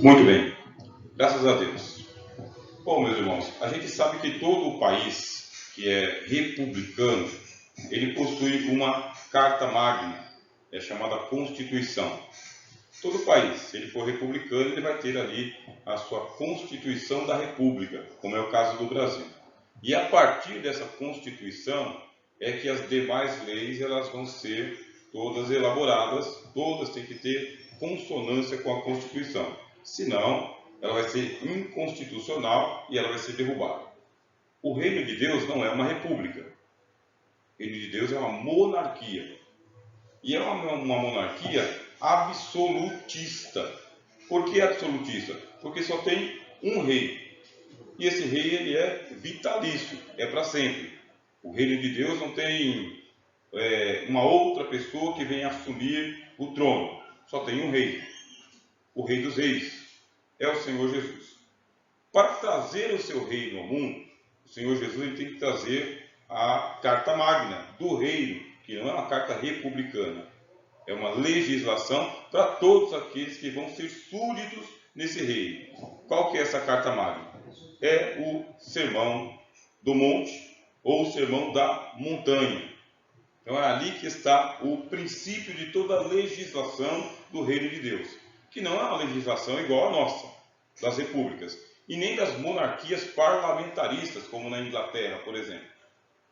Muito bem, graças a Deus. Bom, meus irmãos, a gente sabe que todo o país que é republicano, ele possui uma carta magna, é chamada Constituição. Todo país, se ele for republicano, ele vai ter ali a sua Constituição da República, como é o caso do Brasil. E a partir dessa Constituição é que as demais leis elas vão ser todas elaboradas, todas têm que ter consonância com a Constituição. Senão, ela vai ser inconstitucional e ela vai ser derrubada. O reino de Deus não é uma república. O reino de Deus é uma monarquia. E é uma monarquia absolutista. Por que absolutista? Porque só tem um rei. E esse rei ele é vitalício, é para sempre. O reino de Deus não tem uma outra pessoa que venha assumir o trono. Só tem um rei. O rei dos reis é o Senhor Jesus. Para trazer o seu reino ao mundo, o Senhor Jesus ele tem que trazer a carta magna do reino, que não é uma carta republicana. É uma legislação para todos aqueles que vão ser súditos nesse reino. Qual que é essa carta magna? É o Sermão do Monte ou o Sermão da Montanha. Então é ali que está o princípio de toda a legislação do reino de Deus, que não é uma legislação igual à nossa, das repúblicas, e nem das monarquias parlamentaristas, como na Inglaterra, por exemplo.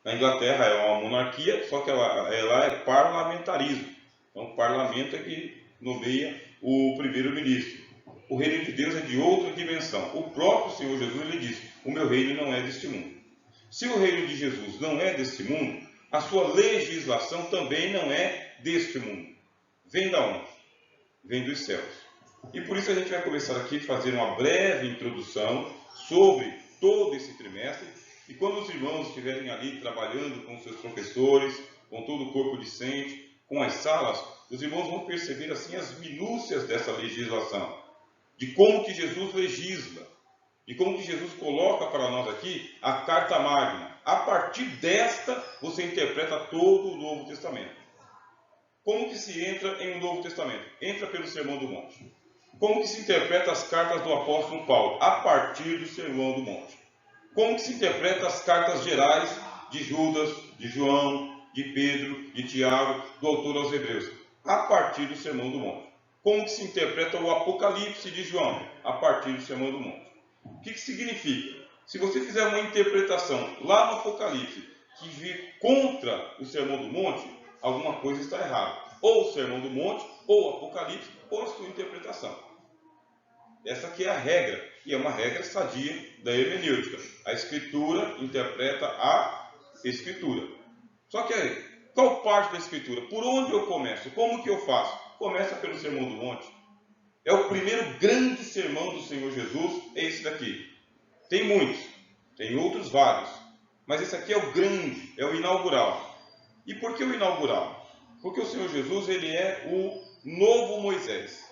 Na Inglaterra é uma monarquia, só que ela é parlamentarismo. Então o parlamento é que nomeia o primeiro-ministro. O reino de Deus é de outra dimensão. O próprio Senhor Jesus ele diz: o meu reino não é deste mundo. Se o reino de Jesus não é deste mundo, a sua legislação também não é deste mundo. Vem da onde? Vem dos céus. E por isso a gente vai começar aqui a fazer uma breve introdução sobre todo esse trimestre. E quando os irmãos estiverem ali trabalhando com seus professores, com todo o corpo discente, com as salas, os irmãos vão perceber assim as minúcias dessa legislação, de como que Jesus legisla, de como que Jesus coloca para nós aqui a carta magna. A partir desta, você interpreta todo o Novo Testamento. Como que se entra em um Novo Testamento? Entra pelo Sermão do Monte. Como que se interpreta as cartas do apóstolo Paulo? A partir do Sermão do Monte. Como que se interpreta as cartas gerais de Judas, de João, de Pedro, de Tiago, do autor aos Hebreus? A partir do Sermão do Monte. Como que se interpreta o Apocalipse de João? A partir do Sermão do Monte. O que significa? Se você fizer uma interpretação lá no Apocalipse que vir contra o Sermão do Monte, alguma coisa está errada. Ou o Sermão do Monte, ou o Apocalipse, ou a sua interpretação. Essa aqui é a regra, e é uma regra sadia da hermenêutica. A Escritura interpreta a Escritura. Só que aí, qual parte da Escritura? Por onde eu começo? Como que eu faço? Começa pelo Sermão do Monte. É o primeiro grande sermão do Senhor Jesus, é esse daqui. Tem muitos, tem outros vários, mas esse aqui é o grande, é o inaugural. E por que o inaugural? Porque o Senhor Jesus ele é o novo Moisés.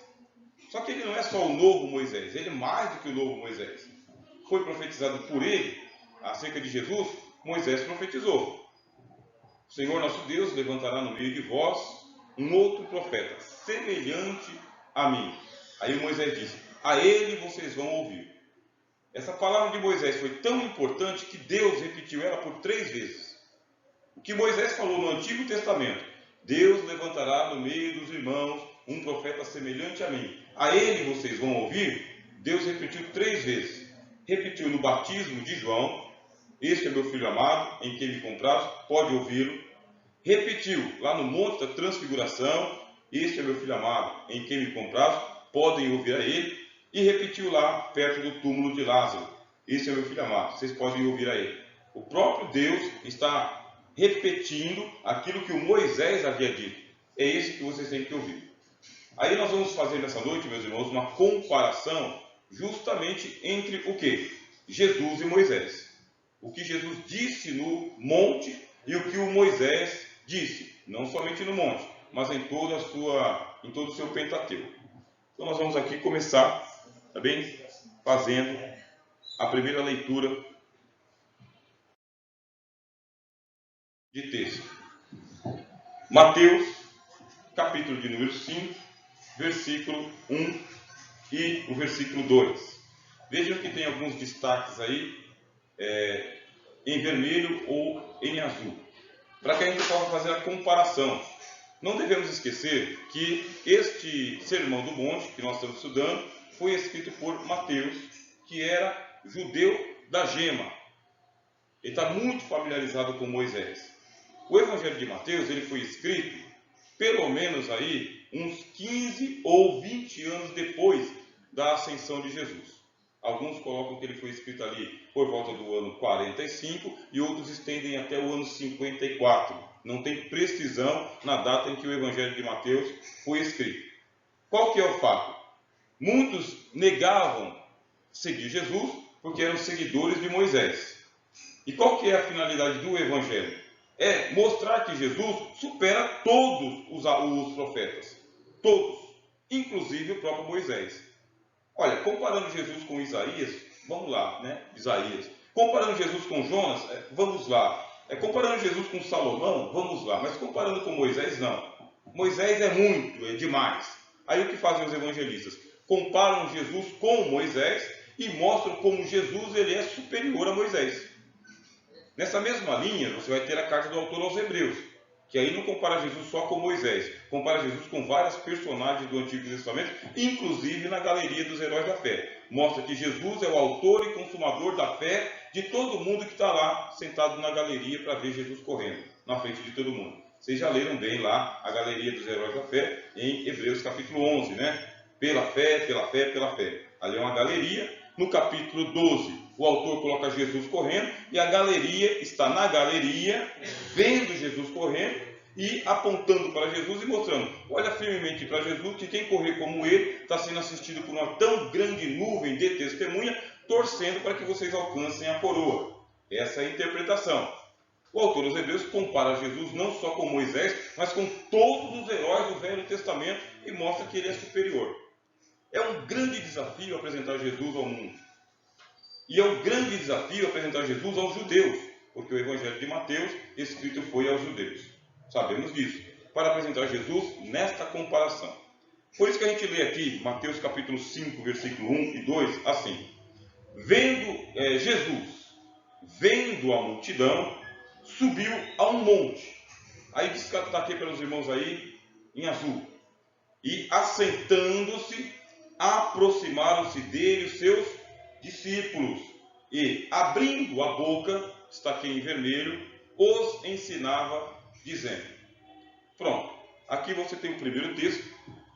Só que ele não é só o novo Moisés, ele é mais do que o novo Moisés. Foi profetizado por ele, acerca de Jesus, Moisés profetizou. O Senhor nosso Deus levantará no meio de vós um outro profeta, semelhante a mim. Aí Moisés disse: a ele vocês vão ouvir. Essa palavra de Moisés foi tão importante que Deus repetiu ela por 3 vezes. O que Moisés falou no Antigo Testamento: Deus levantará no meio dos irmãos um profeta semelhante a mim. A ele vocês vão ouvir. Deus repetiu 3 vezes. Repetiu no batismo de João: este é meu filho amado, em quem me comprazo, pode ouvi-lo. Repetiu lá no Monte da Transfiguração: este é meu filho amado, em quem me comprazo, podem ouvir a ele. E repetiu lá perto do túmulo de Lázaro: este é meu filho amado, vocês podem ouvir a ele. O próprio Deus está repetindo aquilo que o Moisés havia dito. É esse que vocês têm que ouvir. Aí nós vamos fazer nessa noite, meus irmãos, uma comparação justamente entre o que? Jesus e Moisés. O que Jesus disse no monte e o que o Moisés disse, não somente no monte, mas em todo o seu Pentateuco. Então nós vamos aqui começar, tá bem? Fazendo a primeira leitura de texto. Mateus, capítulo de número 5, versículo 1 e o versículo 2. Vejam que tem alguns destaques aí em vermelho ou em azul, para que a gente possa fazer a comparação. Não devemos esquecer que este Sermão do Monte, que nós estamos estudando, foi escrito por Mateus, que era judeu da gema. Ele está muito familiarizado com Moisés. O Evangelho de Mateus ele foi escrito pelo menos aí uns 15 ou 20 anos depois da ascensão de Jesus. Alguns colocam que ele foi escrito ali por volta do ano 45 e outros estendem até o ano 54. Não tem precisão na data em que o Evangelho de Mateus foi escrito. Qual que é o fato? Muitos negavam seguir Jesus porque eram seguidores de Moisés. E qual que é a finalidade do Evangelho? É mostrar que Jesus supera todos os profetas. Todos. Inclusive o próprio Moisés. Olha, comparando Jesus com Isaías, vamos lá, né? Isaías. Comparando Jesus com Jonas, vamos lá. Comparando Jesus com Salomão, vamos lá. Mas comparando com Moisés, não. Moisés é muito, é demais. Aí o que fazem os evangelistas? Comparam Jesus com Moisés e mostram como Jesus ele é superior a Moisés. Nessa mesma linha, você vai ter a carta do autor aos Hebreus, que aí não compara Jesus só com Moisés, compara Jesus com vários personagens do Antigo Testamento, inclusive na galeria dos heróis da fé. Mostra que Jesus é o autor e consumador da fé de todo mundo que está lá sentado na galeria para ver Jesus correndo, na frente de todo mundo. Vocês já leram bem lá a galeria dos heróis da fé em Hebreus capítulo 11, né? Pela fé, pela fé, pela fé. Ali é uma galeria. No capítulo 12, o autor coloca Jesus correndo e a galeria está na galeria, vendo Jesus correndo e apontando para Jesus e mostrando, olha firmemente para Jesus que quem correr como ele está sendo assistido por uma tão grande nuvem de testemunha, torcendo para que vocês alcancem a coroa. Essa é a interpretação. O autor dos Hebreus compara Jesus não só com Moisés, mas com todos os heróis do Velho Testamento e mostra que ele é superior. É um grande desafio apresentar Jesus ao mundo. E é um grande desafio apresentar Jesus aos judeus, porque o Evangelho de Mateus escrito foi aos judeus. Sabemos disso. Para apresentar Jesus nesta comparação. Por isso que a gente lê aqui, Mateus capítulo 5, versículo 1 e 2, assim. Jesus, vendo a multidão, subiu a um monte. Aí diz que está aqui pelos irmãos aí, em azul. E assentando-se, aproximaram-se dele os seus discípulos. E, abrindo a boca, está aqui em vermelho, os ensinava, dizendo. Pronto. Aqui você tem o primeiro texto,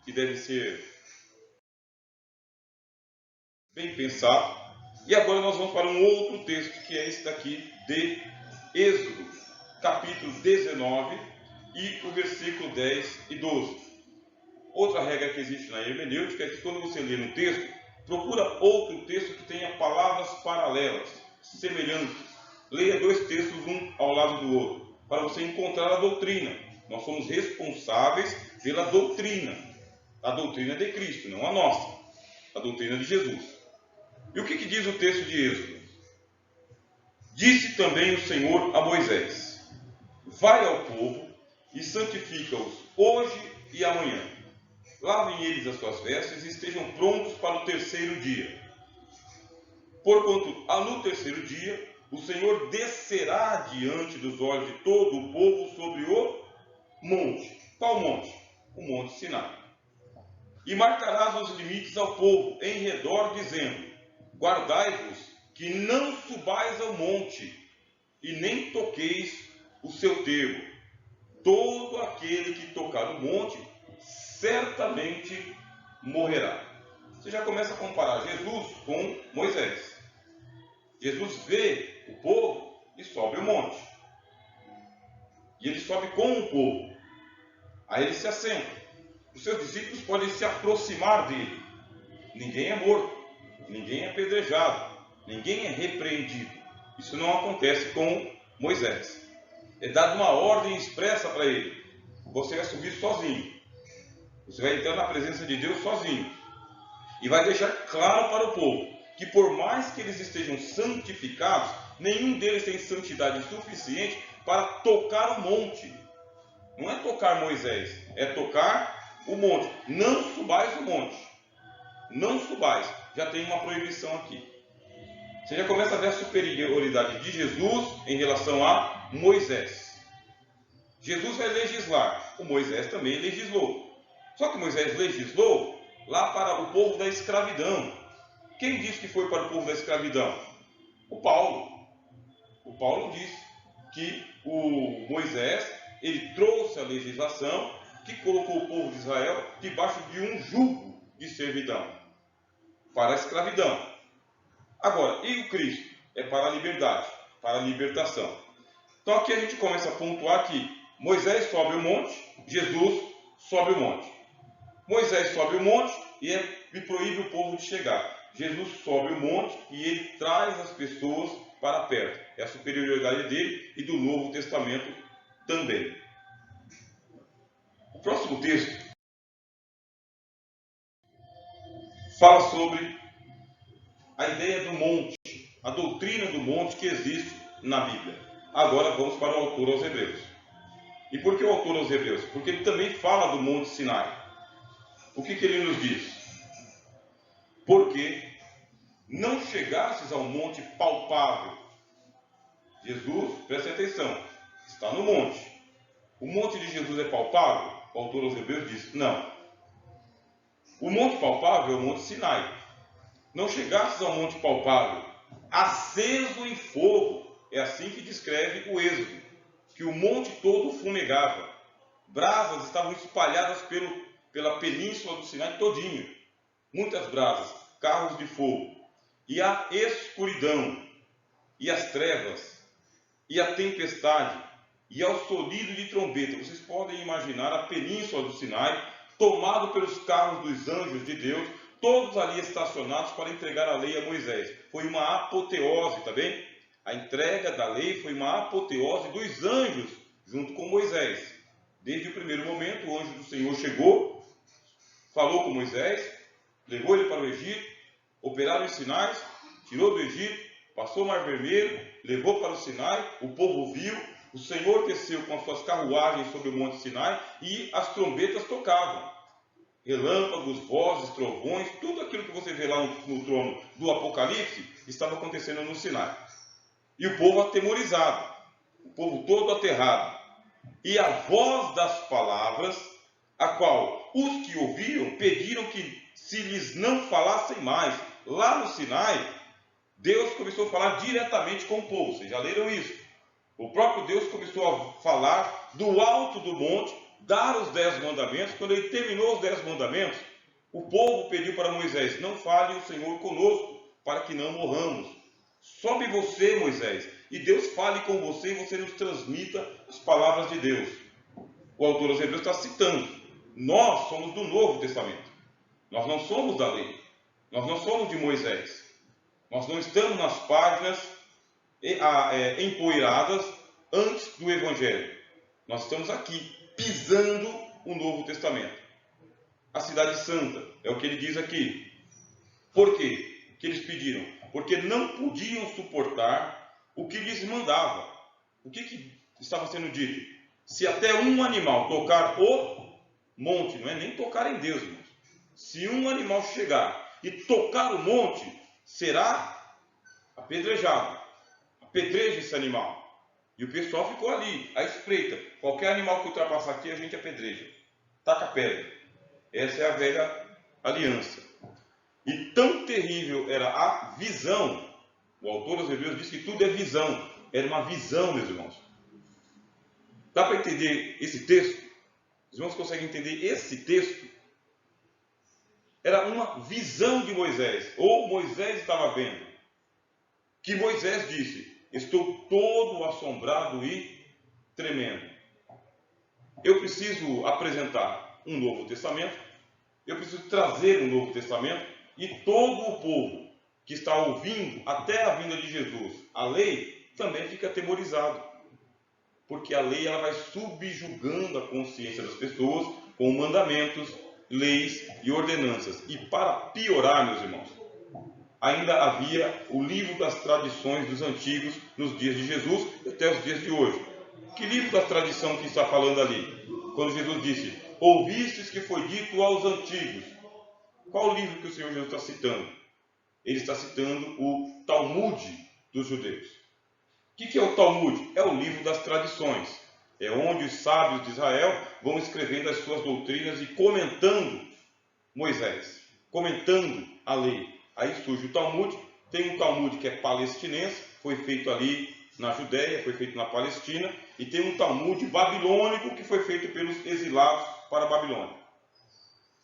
que deve ser bem pensado. E agora nós vamos para um outro texto, que é esse daqui de Êxodo, capítulo 19, e o versículo 10 e 12. Outra regra que existe na hermenêutica é que quando você lê um texto, procura outro texto que tenha palavras paralelas, semelhantes. Leia dois textos um ao lado do outro, para você encontrar a doutrina. Nós somos responsáveis pela doutrina. A doutrina de Cristo, não a nossa. A doutrina de Jesus. E o que diz o texto de Êxodo? Disse também o Senhor a Moisés: vai ao povo e santifica-os hoje e amanhã. Lavem eles as suas vestes e estejam prontos para o terceiro dia. Porquanto, no terceiro dia, o Senhor descerá diante dos olhos de todo o povo sobre o monte. Qual monte? O Monte Sinai. E marcarás os limites ao povo em redor, dizendo: guardai-vos, que não subais ao monte, e nem toqueis o seu termo. Todo aquele que tocar no monte, certamente morrerá. Você já começa a comparar Jesus com Moisés. Jesus vê o povo e sobe o monte. E ele sobe com o povo. Aí ele se assenta. Os seus discípulos podem se aproximar dele. Ninguém é morto, ninguém é apedrejado, ninguém é repreendido. Isso não acontece com Moisés. É dada uma ordem expressa para ele. Você vai subir sozinho. Você vai entrar na presença de Deus sozinho. E vai deixar claro para o povo que por mais que eles estejam santificados, nenhum deles tem santidade suficiente para tocar o monte. Não é tocar Moisés, é tocar o monte. Não subais o monte. não subais. Já tem uma proibição aqui. Você já começa a ver a superioridade de Jesus em relação a Moisés. Jesus vai legislar, o Moisés também legislou. Só que Moisés legislou lá para o povo da escravidão. Quem disse que foi para o povo da escravidão? O Paulo. O Paulo diz que o Moisés, ele trouxe a legislação que colocou o povo de Israel debaixo de um jugo de servidão, para a escravidão. Agora, e o Cristo? É para a liberdade, para a libertação. Então aqui a gente começa a pontuar que Moisés sobe o monte, Jesus sobe o monte. Moisés sobe o monte e proíbe o povo de chegar. Jesus sobe o monte e ele traz as pessoas para perto. É a superioridade dele e do Novo Testamento também. O próximo texto fala sobre a ideia do monte, a doutrina do monte que existe na Bíblia. Agora vamos para o autor aos Hebreus. E por que o autor aos Hebreus? Porque ele também fala do Monte Sinai. O que ele nos diz? Porque não chegastes ao monte palpável. Jesus, preste atenção, está no monte. O monte de Jesus é palpável? O autor aos Hebreus diz, não. O monte palpável é o Monte Sinai. Não chegastes ao monte palpável, aceso em fogo. É assim que descreve o Êxodo, que o monte todo fumegava. Brasas estavam espalhadas pela península do Sinai todinho. Muitas brasas, carros de fogo. E a escuridão, e as trevas, e a tempestade, e ao sonido de trombeta. Vocês podem imaginar a península do Sinai, tomado pelos carros dos anjos de Deus, todos ali estacionados para entregar a lei a Moisés. Foi uma apoteose, tá bem? A entrega da lei foi uma apoteose dos anjos junto com Moisés. Desde o primeiro momento, o anjo do Senhor chegou, falou com Moisés, levou ele para o Egito, operaram os sinais, tirou do Egito, passou o Mar Vermelho, levou para o Sinai, o povo viu, o Senhor desceu com as suas carruagens sobre o Monte Sinai e as trombetas tocavam. Relâmpagos, vozes, trovões, tudo aquilo que você vê lá no trono do Apocalipse estava acontecendo no Sinai. E o povo atemorizado, o povo todo aterrado. E a voz das palavras, a qual os que ouviam pediram que se lhes não falassem mais. Lá no Sinai, Deus começou a falar diretamente com o povo. Vocês já leram isso? O próprio Deus começou a falar do alto do monte, dar os 10 mandamentos. Quando ele terminou os 10 mandamentos, o povo pediu para Moisés, não fale o Senhor conosco, para que não morramos. Sobe você, Moisés, e Deus fale com você e você nos transmita as palavras de Deus. O autor aos Hebreus está citando, nós somos do Novo Testamento. Nós não somos da lei. Nós não somos de Moisés. Nós não estamos nas páginas empoeiradas antes do Evangelho. Nós estamos aqui, pisando o Novo Testamento. A cidade santa, é o que ele diz aqui. Por quê que eles pediram? Porque não podiam suportar o que lhes mandava. O que estava sendo dito? Se até um animal tocar o monte, não é nem tocar em Deus, irmãos. Se um animal chegar e tocar o monte, será apedrejado. Apedreja esse animal. E o pessoal ficou ali, à espreita. Qualquer animal que ultrapassar aqui, a gente apedreja. Taca pedra. Essa é a velha aliança. E tão terrível era a visão. O autor dos Hebreus diz que tudo é visão. Era uma visão, meus irmãos. Dá para entender esse texto? Os irmãos conseguem entender esse texto? Era uma visão de Moisés. Ou Moisés estava vendo. Que Moisés disse, estou todo assombrado e tremendo. Eu preciso apresentar um Novo Testamento. Eu preciso trazer um Novo Testamento. E todo o povo que está ouvindo até a vinda de Jesus, a lei, também fica atemorizado. Porque a lei ela vai subjugando a consciência das pessoas com mandamentos, leis e ordenanças. E para piorar, meus irmãos, ainda havia o livro das tradições dos antigos nos dias de Jesus até os dias de hoje. Que livro da tradição que está falando ali? Quando Jesus disse, ouvistes que foi dito aos antigos. Qual o livro que o Senhor Jesus está citando? Ele está citando o Talmud dos judeus. O que é o Talmud? É o livro das tradições. É onde os sábios de Israel vão escrevendo as suas doutrinas e comentando Moisés, comentando a lei. Aí surge o Talmud. Tem um Talmud que é palestinense, foi feito ali na Judéia, foi feito na Palestina, e tem um Talmud babilônico que foi feito pelos exilados para a Babilônia.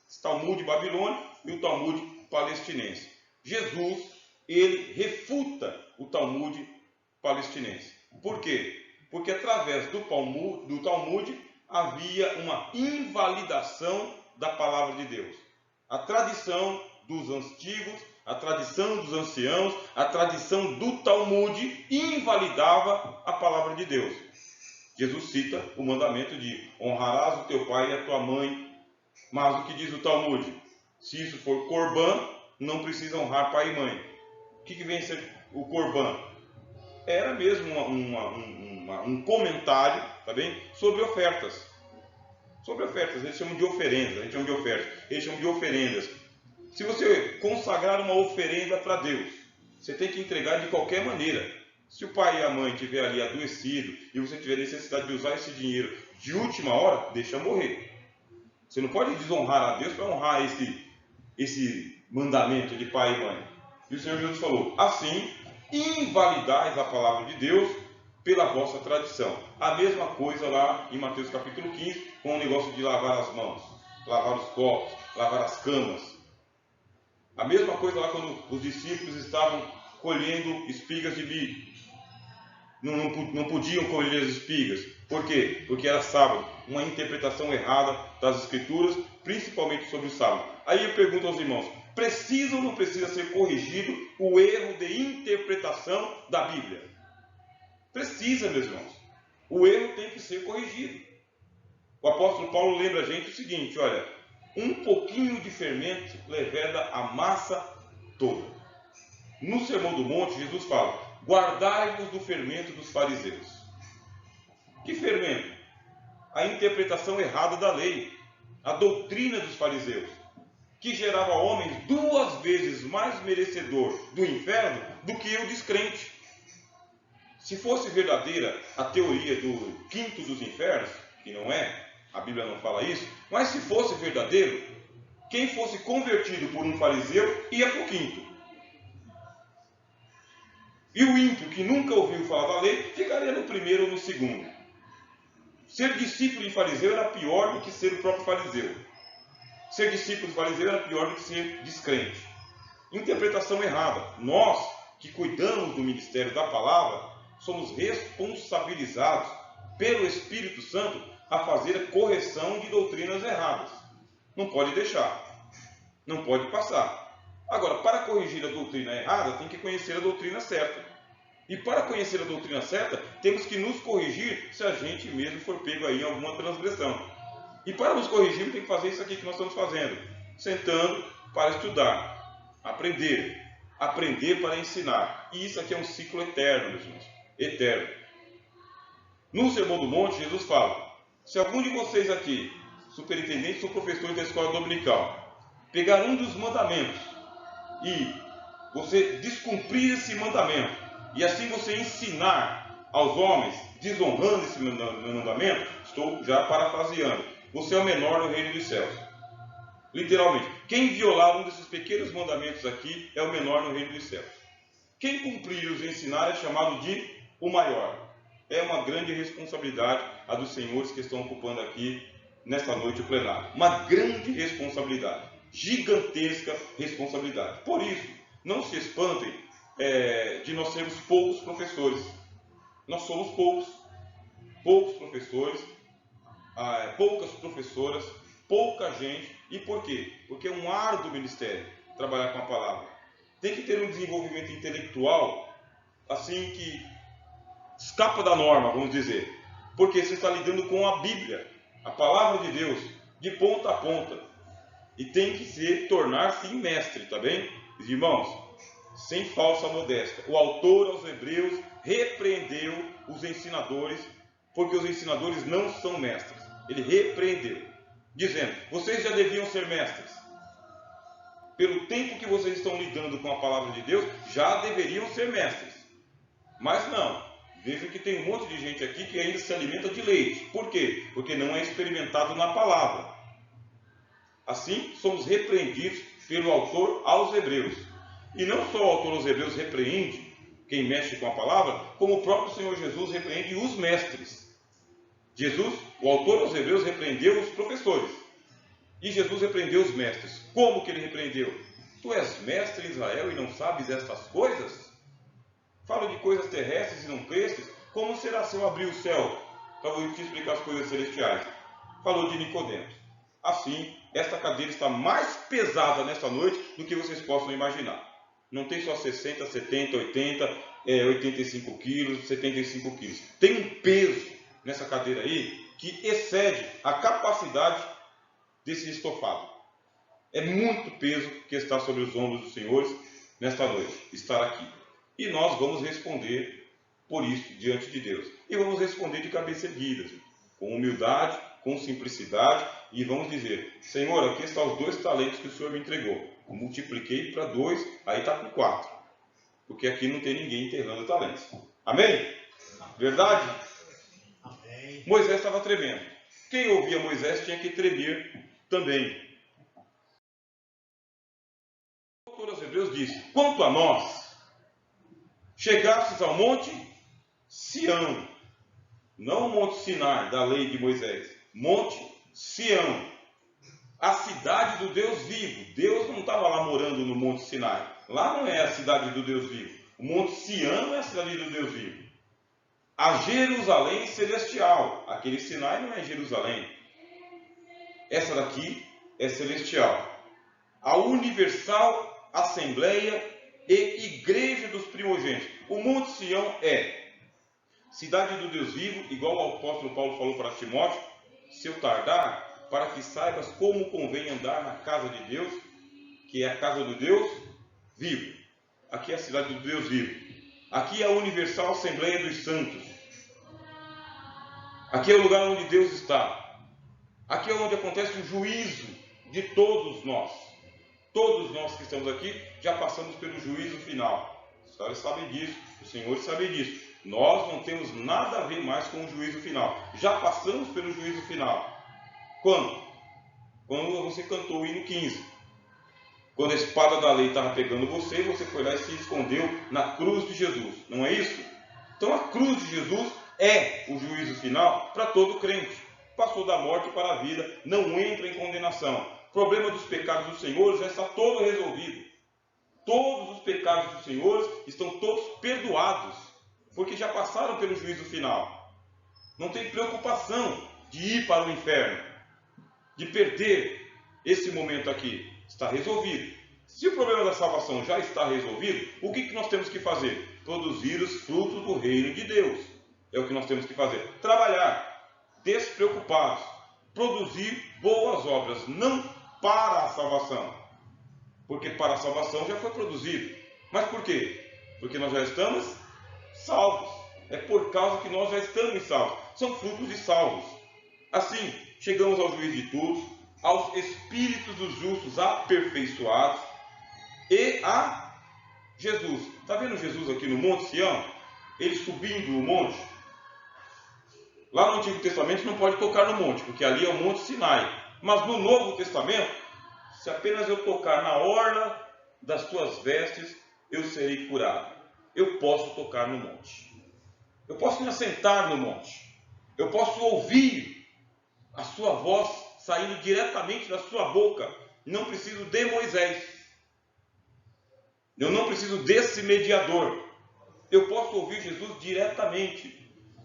O Talmud babilônico e o Talmud palestinense. Jesus, ele refuta o Talmud palestinense. Por quê? Porque através do Talmud havia uma invalidação da palavra de Deus. A tradição dos antigos, a tradição dos anciãos, a tradição do Talmud invalidava a palavra de Deus. Jesus cita o mandamento de honrarás o teu pai e a tua mãe. Mas o que diz o Talmud? Se isso for Corban, não precisa honrar pai e mãe. O que vem a ser o Corban? Era mesmo um comentário, tá bem? Sobre ofertas. Sobre ofertas, eles chamam de oferendas, a gente chama de ofertas, eles chamam de oferendas. Se você consagrar uma oferenda para Deus, você tem que entregar de qualquer maneira. Se o pai e a mãe estiver ali adoecido e você tiver necessidade de usar esse dinheiro de última hora, deixa morrer. Você não pode desonrar a Deus para honrar esse mandamento de pai e mãe. E o Senhor Jesus falou, assim, invalidais a palavra de Deus pela vossa tradição. A mesma coisa lá em Mateus capítulo 15, com o negócio de lavar as mãos, lavar os copos, lavar as camas. A mesma coisa lá quando os discípulos estavam colhendo espigas de milho. Não podiam colher as espigas. Por quê? Porque era sábado. Uma interpretação errada das Escrituras, principalmente sobre o sábado. Aí eu pergunto aos irmãos, precisa ou não precisa ser corrigido o erro de interpretação da Bíblia? Precisa, meus irmãos. O erro tem que ser corrigido. O apóstolo Paulo lembra a gente o seguinte, olha, um pouquinho de fermento leveda a massa toda. No Sermão do Monte, Jesus fala, guardai-vos do fermento dos fariseus. Que fermento? A interpretação errada da lei, a doutrina dos fariseus, que gerava homens 2 vezes mais merecedor do inferno do que o descrente. Se fosse verdadeira a teoria do quinto dos infernos, que não é, a Bíblia não fala isso, mas se fosse verdadeiro, quem fosse convertido por um fariseu ia para o quinto. E o ímpio, que nunca ouviu falar da lei, ficaria no primeiro ou no segundo. Ser discípulo de fariseu era pior do que ser o próprio fariseu. Ser discípulo de fariseu era pior do que ser descrente. Interpretação errada. Nós, que cuidamos do ministério da palavra, somos responsabilizados pelo Espírito Santo a fazer a correção de doutrinas erradas. Não pode deixar. Não pode passar. Agora, para corrigir a doutrina errada, tem que conhecer a doutrina certa. E para conhecer a doutrina certa, temos que nos corrigir se a gente mesmo for pego aí em alguma transgressão. E para nos corrigir, tem que fazer isso aqui que nós estamos fazendo. Sentando para estudar, aprender para ensinar. E isso aqui é um ciclo eterno, meus irmãos. Eterno. No Sermão do Monte, Jesus fala, se algum de vocês aqui, superintendentes ou professores da escola dominical, pegar um dos mandamentos e você descumprir esse mandamento, e assim você ensinar aos homens, desonrando esse mandamento, estou já parafraseando, você é o menor no reino dos céus. Literalmente, quem violar um desses pequenos mandamentos aqui é o menor no reino dos céus. Quem cumprir e os ensinar é chamado de o maior. É uma grande responsabilidade a dos senhores que estão ocupando aqui nesta noite o plenário. Uma grande responsabilidade, gigantesca responsabilidade. Por isso, não se espantem de nós sermos poucos professores. Nós somos poucos professores, poucas professoras, pouca gente. E por quê? Porque é um árduo ministério trabalhar com a palavra. Tem que ter um desenvolvimento intelectual assim que escapa da norma, vamos dizer. Porque você está lidando com a Bíblia, a palavra de Deus, de ponta a ponta. E tem que tornar-se em mestre, tá bem? Irmãos, sem falsa modéstia. O autor aos Hebreus repreendeu os ensinadores, porque os ensinadores não são mestres. Ele repreendeu, dizendo, vocês já deviam ser mestres. pelo tempo que vocês estão lidando com a palavra de Deus, já deveriam ser mestres. Mas não. Vejo que tem um monte de gente aqui que ainda se alimenta de leite. Por quê? Porque não é experimentado na palavra. Assim, somos repreendidos pelo autor aos Hebreus. E não só o autor aos Hebreus repreende quem mexe com a palavra, como o próprio Senhor Jesus repreende os mestres. Jesus, o autor aos Hebreus, repreendeu os professores. E Jesus repreendeu os mestres. Como que ele repreendeu? Tu és mestre em Israel e não sabes estas coisas? Falo de coisas terrestres e não crestes. Como será se eu abrir o céu para te explicar as coisas celestiais? Falou de Nicodemos. Assim, esta cadeira está mais pesada nesta noite do que vocês possam imaginar. Não tem só 60, 70, 80, 85 quilos, 75 quilos. Tem um peso nessa cadeira aí que excede a capacidade desse estofado. É muito peso que está sobre os ombros dos senhores nesta noite, estar aqui. E nós vamos responder por isso diante de Deus. E vamos responder de cabeça erguida, com humildade, com simplicidade, e vamos dizer: Senhor, aqui estão os 2 talentos que o Senhor me entregou. Eu multipliquei para 2, aí está com 4. Porque aqui não tem ninguém enterrando talentos. Amém? Verdade? Amém. Moisés estava tremendo. Quem ouvia Moisés tinha que tremer também. O autor aos Hebreus diz: quanto a nós, chegastes ao monte Sião, não o monte Sinai da lei de Moisés, monte Sião, a cidade do Deus vivo. Deus não estava lá morando no monte Sinai. Lá não é a cidade do Deus vivo. O monte Sião é a cidade do Deus vivo. A Jerusalém celestial. Aquele Sinai não é Jerusalém. Essa daqui é celestial. A universal assembleia e igreja dos primogênitos. O monte Sião é cidade do Deus vivo, igual o apóstolo Paulo falou para Timóteo: se eu tardar, para que saibas como convém andar na casa de Deus, que é a casa do Deus vivo. Aqui é a cidade do Deus vivo. Aqui é a universal assembleia dos santos. Aqui é o lugar onde Deus está. Aqui é onde acontece o juízo de todos nós. Todos nós que estamos aqui já passamos pelo juízo final. Os senhores sabem disso, os senhores sabem disso. Nós não temos nada a ver mais com o juízo final. Já passamos pelo juízo final. Quando? Quando você cantou o hino 15. Quando a espada da lei estava pegando você, você foi lá e se escondeu na cruz de Jesus. Não é isso? Então a cruz de Jesus é o juízo final para todo crente. Passou da morte para a vida, não entra em condenação. O problema dos pecados do Senhor já está todo resolvido. Todos os pecados do Senhor estão todos perdoados, porque já passaram pelo juízo final. Não tem preocupação de ir para o inferno, de perder esse momento aqui. Está resolvido. Se o problema da salvação já está resolvido, o que nós temos que fazer? Produzir os frutos do reino de Deus. É o que nós temos que fazer. Trabalhar, despreocupados, produzir boas obras, não para a salvação. Porque para a salvação já foi produzido. Mas por quê? Porque nós já estamos salvos. É por causa que nós já estamos salvos. São frutos de salvos. Assim, chegamos ao juízo de tudo, aos espíritos dos justos aperfeiçoados e a Jesus. Está vendo Jesus aqui no Monte Sião? Ele subindo o monte. Lá no Antigo Testamento não pode tocar no monte, porque ali é o Monte Sinai. Mas no Novo Testamento, se apenas eu tocar na orla das tuas vestes, eu serei curado. Eu posso tocar no monte. Eu posso me assentar no monte. Eu posso ouvir a sua voz saindo diretamente da sua boca. Não preciso de Moisés. Eu não preciso desse mediador. Eu posso ouvir Jesus diretamente.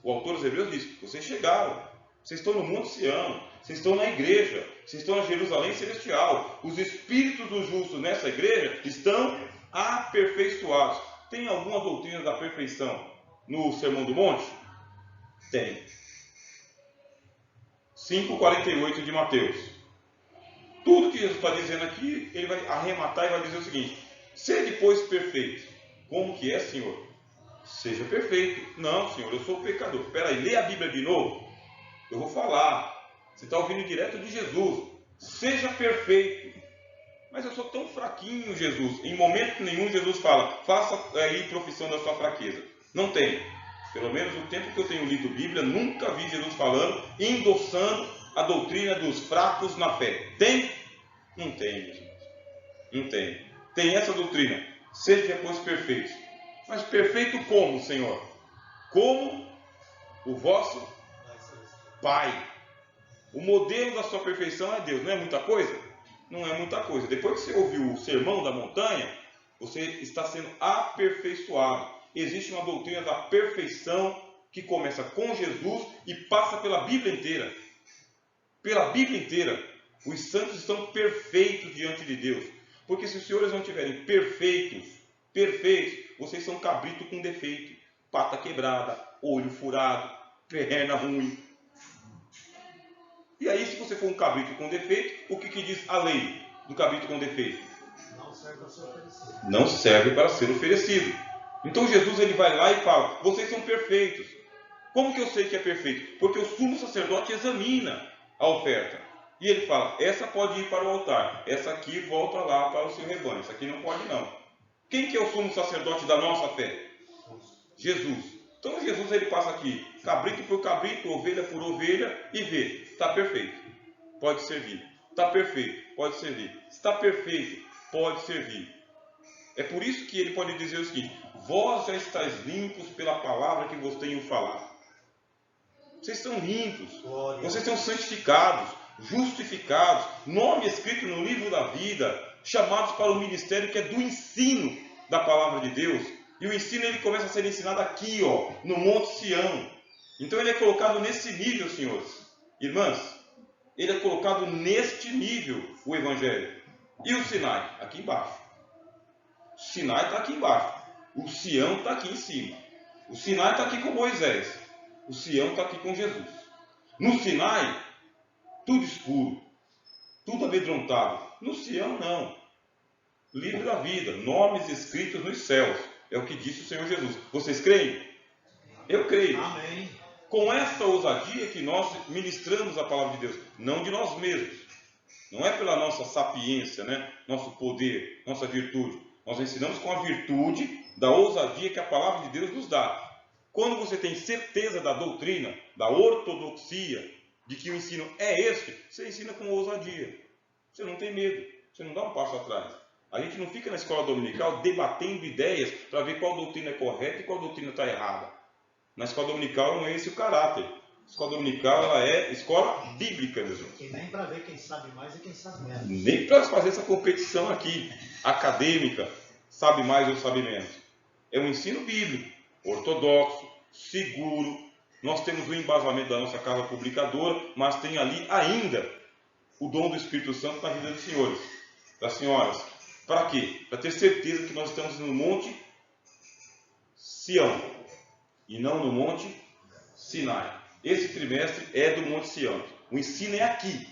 O autor dos Hebreus diz: vocês chegaram. Vocês estão no Monte Sião. Vocês estão na igreja. Vocês estão na Jerusalém Celestial. Os espíritos dos justos nessa igreja estão aperfeiçoados. Tem alguma doutrina da perfeição no Sermão do Monte? Tem. 5,48 de Mateus. Tudo que Jesus está dizendo aqui, ele vai arrematar e vai dizer o seguinte: sede, pois, perfeito. Como que é, Senhor? Seja perfeito. Não, Senhor, eu sou pecador. Espera aí, lê a Bíblia de novo. Eu vou falar. Você está ouvindo direto de Jesus. Seja perfeito. Mas eu sou tão fraquinho, Jesus. Em momento nenhum Jesus fala, faça aí profissão da sua fraqueza. Não tem. Pelo menos o tempo que eu tenho lido Bíblia, nunca vi Jesus falando, endossando a doutrina dos fracos na fé. Tem? Não tem, meus irmãos. Não tem. Tem essa doutrina. Seja depois perfeitos. Mas perfeito como, Senhor? Como o vosso Pai. O modelo da sua perfeição é Deus. Não é muita coisa? Não é muita coisa. Depois que você ouviu o sermão da montanha, você está sendo aperfeiçoado. Existe uma doutrina da perfeição que começa com Jesus e passa pela Bíblia inteira. Pela Bíblia inteira. Os santos estão perfeitos diante de Deus. Porque se os senhores não estiverem perfeitos, vocês são cabrito com defeito. Pata quebrada, olho furado, perna ruim. E aí, se você for um cabrito com defeito, o que diz a lei do cabrito com defeito? Não serve para ser oferecido. Não serve para ser oferecido. Então Jesus ele vai lá e fala, vocês são perfeitos. Como que eu sei que é perfeito? Porque o sumo sacerdote examina a oferta. E ele fala, essa pode ir para o altar, essa aqui volta lá para o seu rebanho, essa aqui não pode não. Quem que é o sumo sacerdote da nossa fé? Jesus. Então Jesus ele passa aqui, cabrito por cabrito, ovelha por ovelha, e vê, está perfeito, pode servir. Está perfeito, pode servir. Está perfeito, pode servir. É por isso que ele pode dizer o seguinte, vós já estáis limpos pela palavra que vos tenho falado. Vocês estão limpos, vocês estão santificados, justificados, nome escrito no livro da vida, chamados para o ministério que é do ensino da palavra de Deus. E o ensino ele começa a ser ensinado aqui, ó, no Monte Sião. Então ele é colocado nesse nível, senhores. Irmãs, ele é colocado neste nível, o Evangelho. E o Sinai? Aqui embaixo. O Sinai está aqui embaixo. O Sião está aqui em cima. O Sinai está aqui com Moisés. O Sião está aqui com Jesus. No Sinai, tudo escuro, tudo amedrontado. No Sião, não. Livro da vida, nomes escritos nos céus. É o que disse o Senhor Jesus. Vocês creem? Eu creio. Amém. Com essa ousadia que nós ministramos a palavra de Deus, não de nós mesmos. Não é pela nossa sapiência, né? Nosso poder, nossa virtude. Nós ensinamos com a virtude da ousadia que a palavra de Deus nos dá. Quando você tem certeza da doutrina, da ortodoxia, de que o ensino é este, você ensina com ousadia. Você não tem medo, você não dá um passo atrás. A gente não fica na escola dominical debatendo ideias para ver qual doutrina é correta e qual doutrina está errada. Na escola dominical não é esse o caráter. A escola dominical ela é escola bíblica, meus irmãos. E nem para ver quem sabe mais e quem sabe menos. Nem para fazer essa competição aqui, acadêmica, sabe mais ou sabe menos. É um ensino bíblico, ortodoxo, seguro. Nós temos o embasamento da nossa casa publicadora, mas tem ali ainda o dom do Espírito Santo na vida dos senhores, das senhoras. Para quê? Para ter certeza que nós estamos no Monte Sião e não no Monte Sinai. Esse trimestre é do Monte Sião. O ensino é aqui.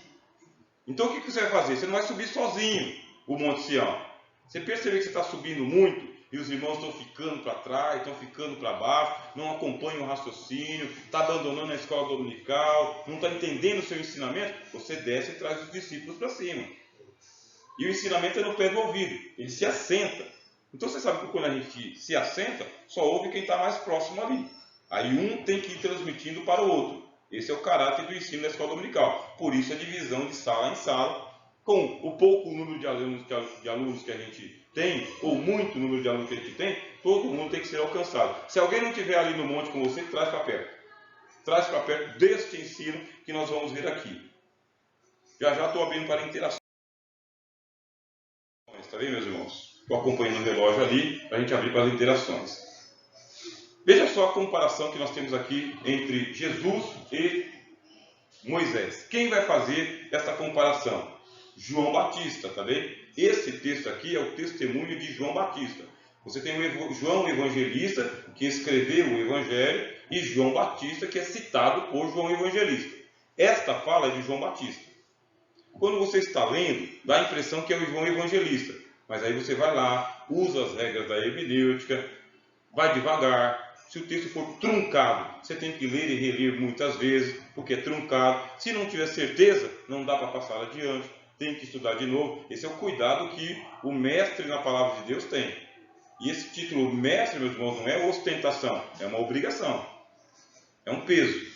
Então o que você vai fazer? Você não vai subir sozinho o Monte Sião. Você percebe que você está subindo muito e os irmãos estão ficando para trás, estão ficando para baixo, não acompanham o raciocínio, está abandonando a escola dominical, não está entendendo o seu ensinamento, você desce e traz os discípulos para cima. E o ensinamento é no pé do ouvido, ele se assenta. Então você sabe que quando a gente se assenta, só ouve quem está mais próximo ali. Aí um tem que ir transmitindo para o outro. Esse é o caráter do ensino da escola dominical. Por isso a divisão de sala em sala, com o pouco número de alunos que a gente tem, ou muito número de alunos que a gente tem, todo mundo tem que ser alcançado. Se alguém não estiver ali no monte com você, traz para perto. Traz para perto deste ensino que nós vamos ver aqui. Já estou abrindo para interação. Está bem, meus irmãos? Estou acompanhando o relógio ali para a gente abrir para as interações. Veja só a comparação que nós temos aqui entre Jesus e Moisés. Quem vai fazer essa comparação? João Batista, tá bem? Esse texto aqui é o testemunho de João Batista. Você tem o João Evangelista, que escreveu o Evangelho, e João Batista, que é citado por João Evangelista. Esta fala é de João Batista. Quando você está lendo, dá a impressão que é o João Evangelista. Mas aí você vai lá, usa as regras da hermenêutica, vai devagar. Se o texto for truncado, você tem que ler e reler muitas vezes, porque é truncado. Se não tiver certeza, não dá para passar adiante. tem que estudar de novo. Esse é o cuidado que o mestre na palavra de Deus tem. E esse título mestre, meus irmãos, não é ostentação, é uma obrigação. É um peso.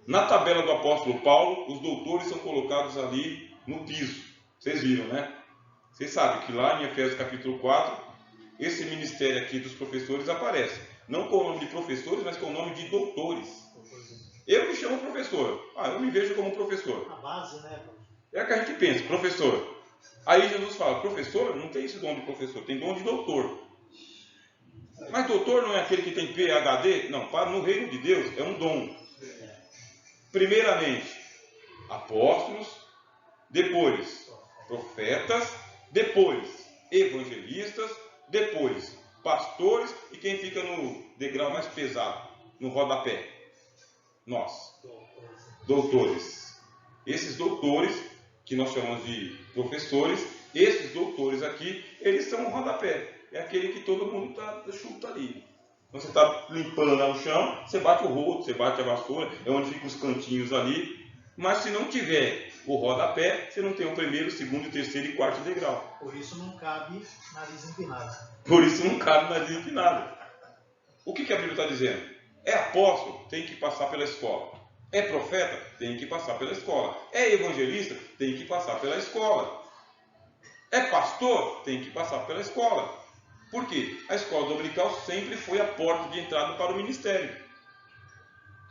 Na tabela do apóstolo Paulo, os doutores são colocados ali no piso. Vocês viram, né? Vocês sabem que lá em Efésios capítulo 4, esse ministério aqui dos professores aparece. Não com o nome de professores, mas com o nome de doutores. Eu me chamo professor. Eu me vejo como professor. A base, né? É o que a gente pensa, professor. Aí Jesus fala, professor, não tem esse dom de professor, tem dom de doutor. Mas doutor não é aquele que tem PhD? Não, no reino de Deus é um dom. Primeiramente, apóstolos, depois profetas, depois evangelistas, depois pastores e quem fica no degrau mais pesado, no rodapé? Nós, doutores. Esses doutores, que nós chamamos de professores, esses doutores aqui, eles são um rodapé. É aquele que todo mundo chuta ali. Então você está limpando lá no chão, você bate o rodo, você bate a vassoura, é onde ficam os cantinhos ali. Mas se não tiver o rodapé, você não tem o primeiro, segundo, terceiro e quarto degrau. Por isso não cabe nariz empinado. Por isso não cabe nariz empinado. O que a Bíblia está dizendo? É apóstolo, tem que passar pela escola. É profeta, tem que passar pela escola. É evangelista, tem que passar pela escola. É pastor, tem que passar pela escola. Por quê? A escola dominical sempre foi a porta de entrada para o ministério.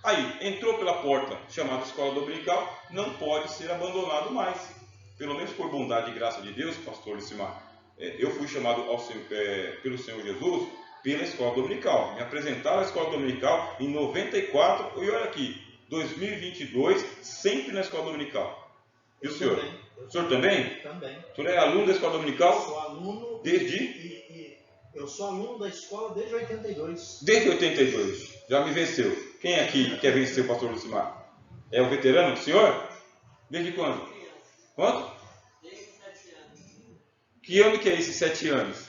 Aí, entrou pela porta chamada escola dominical, não pode ser abandonado mais. Pelo menos por bondade e graça de Deus, pastor Lissimar. Eu fui chamado pelo Senhor Jesus pela escola dominical. Me apresentaram a escola dominical em 94, e olha aqui, 2022, sempre na escola dominical. E o senhor? Também. O senhor também? Também. O senhor é aluno da escola dominical? Sou aluno Desde? Eu sou aluno da escola desde 82. Desde 82. Já me venceu. Quem aqui quer vencer o pastor Lucimar? É o veterano, o senhor? Desde quando? Quanto? Desde 7 anos. Que ano que é esses 7 anos?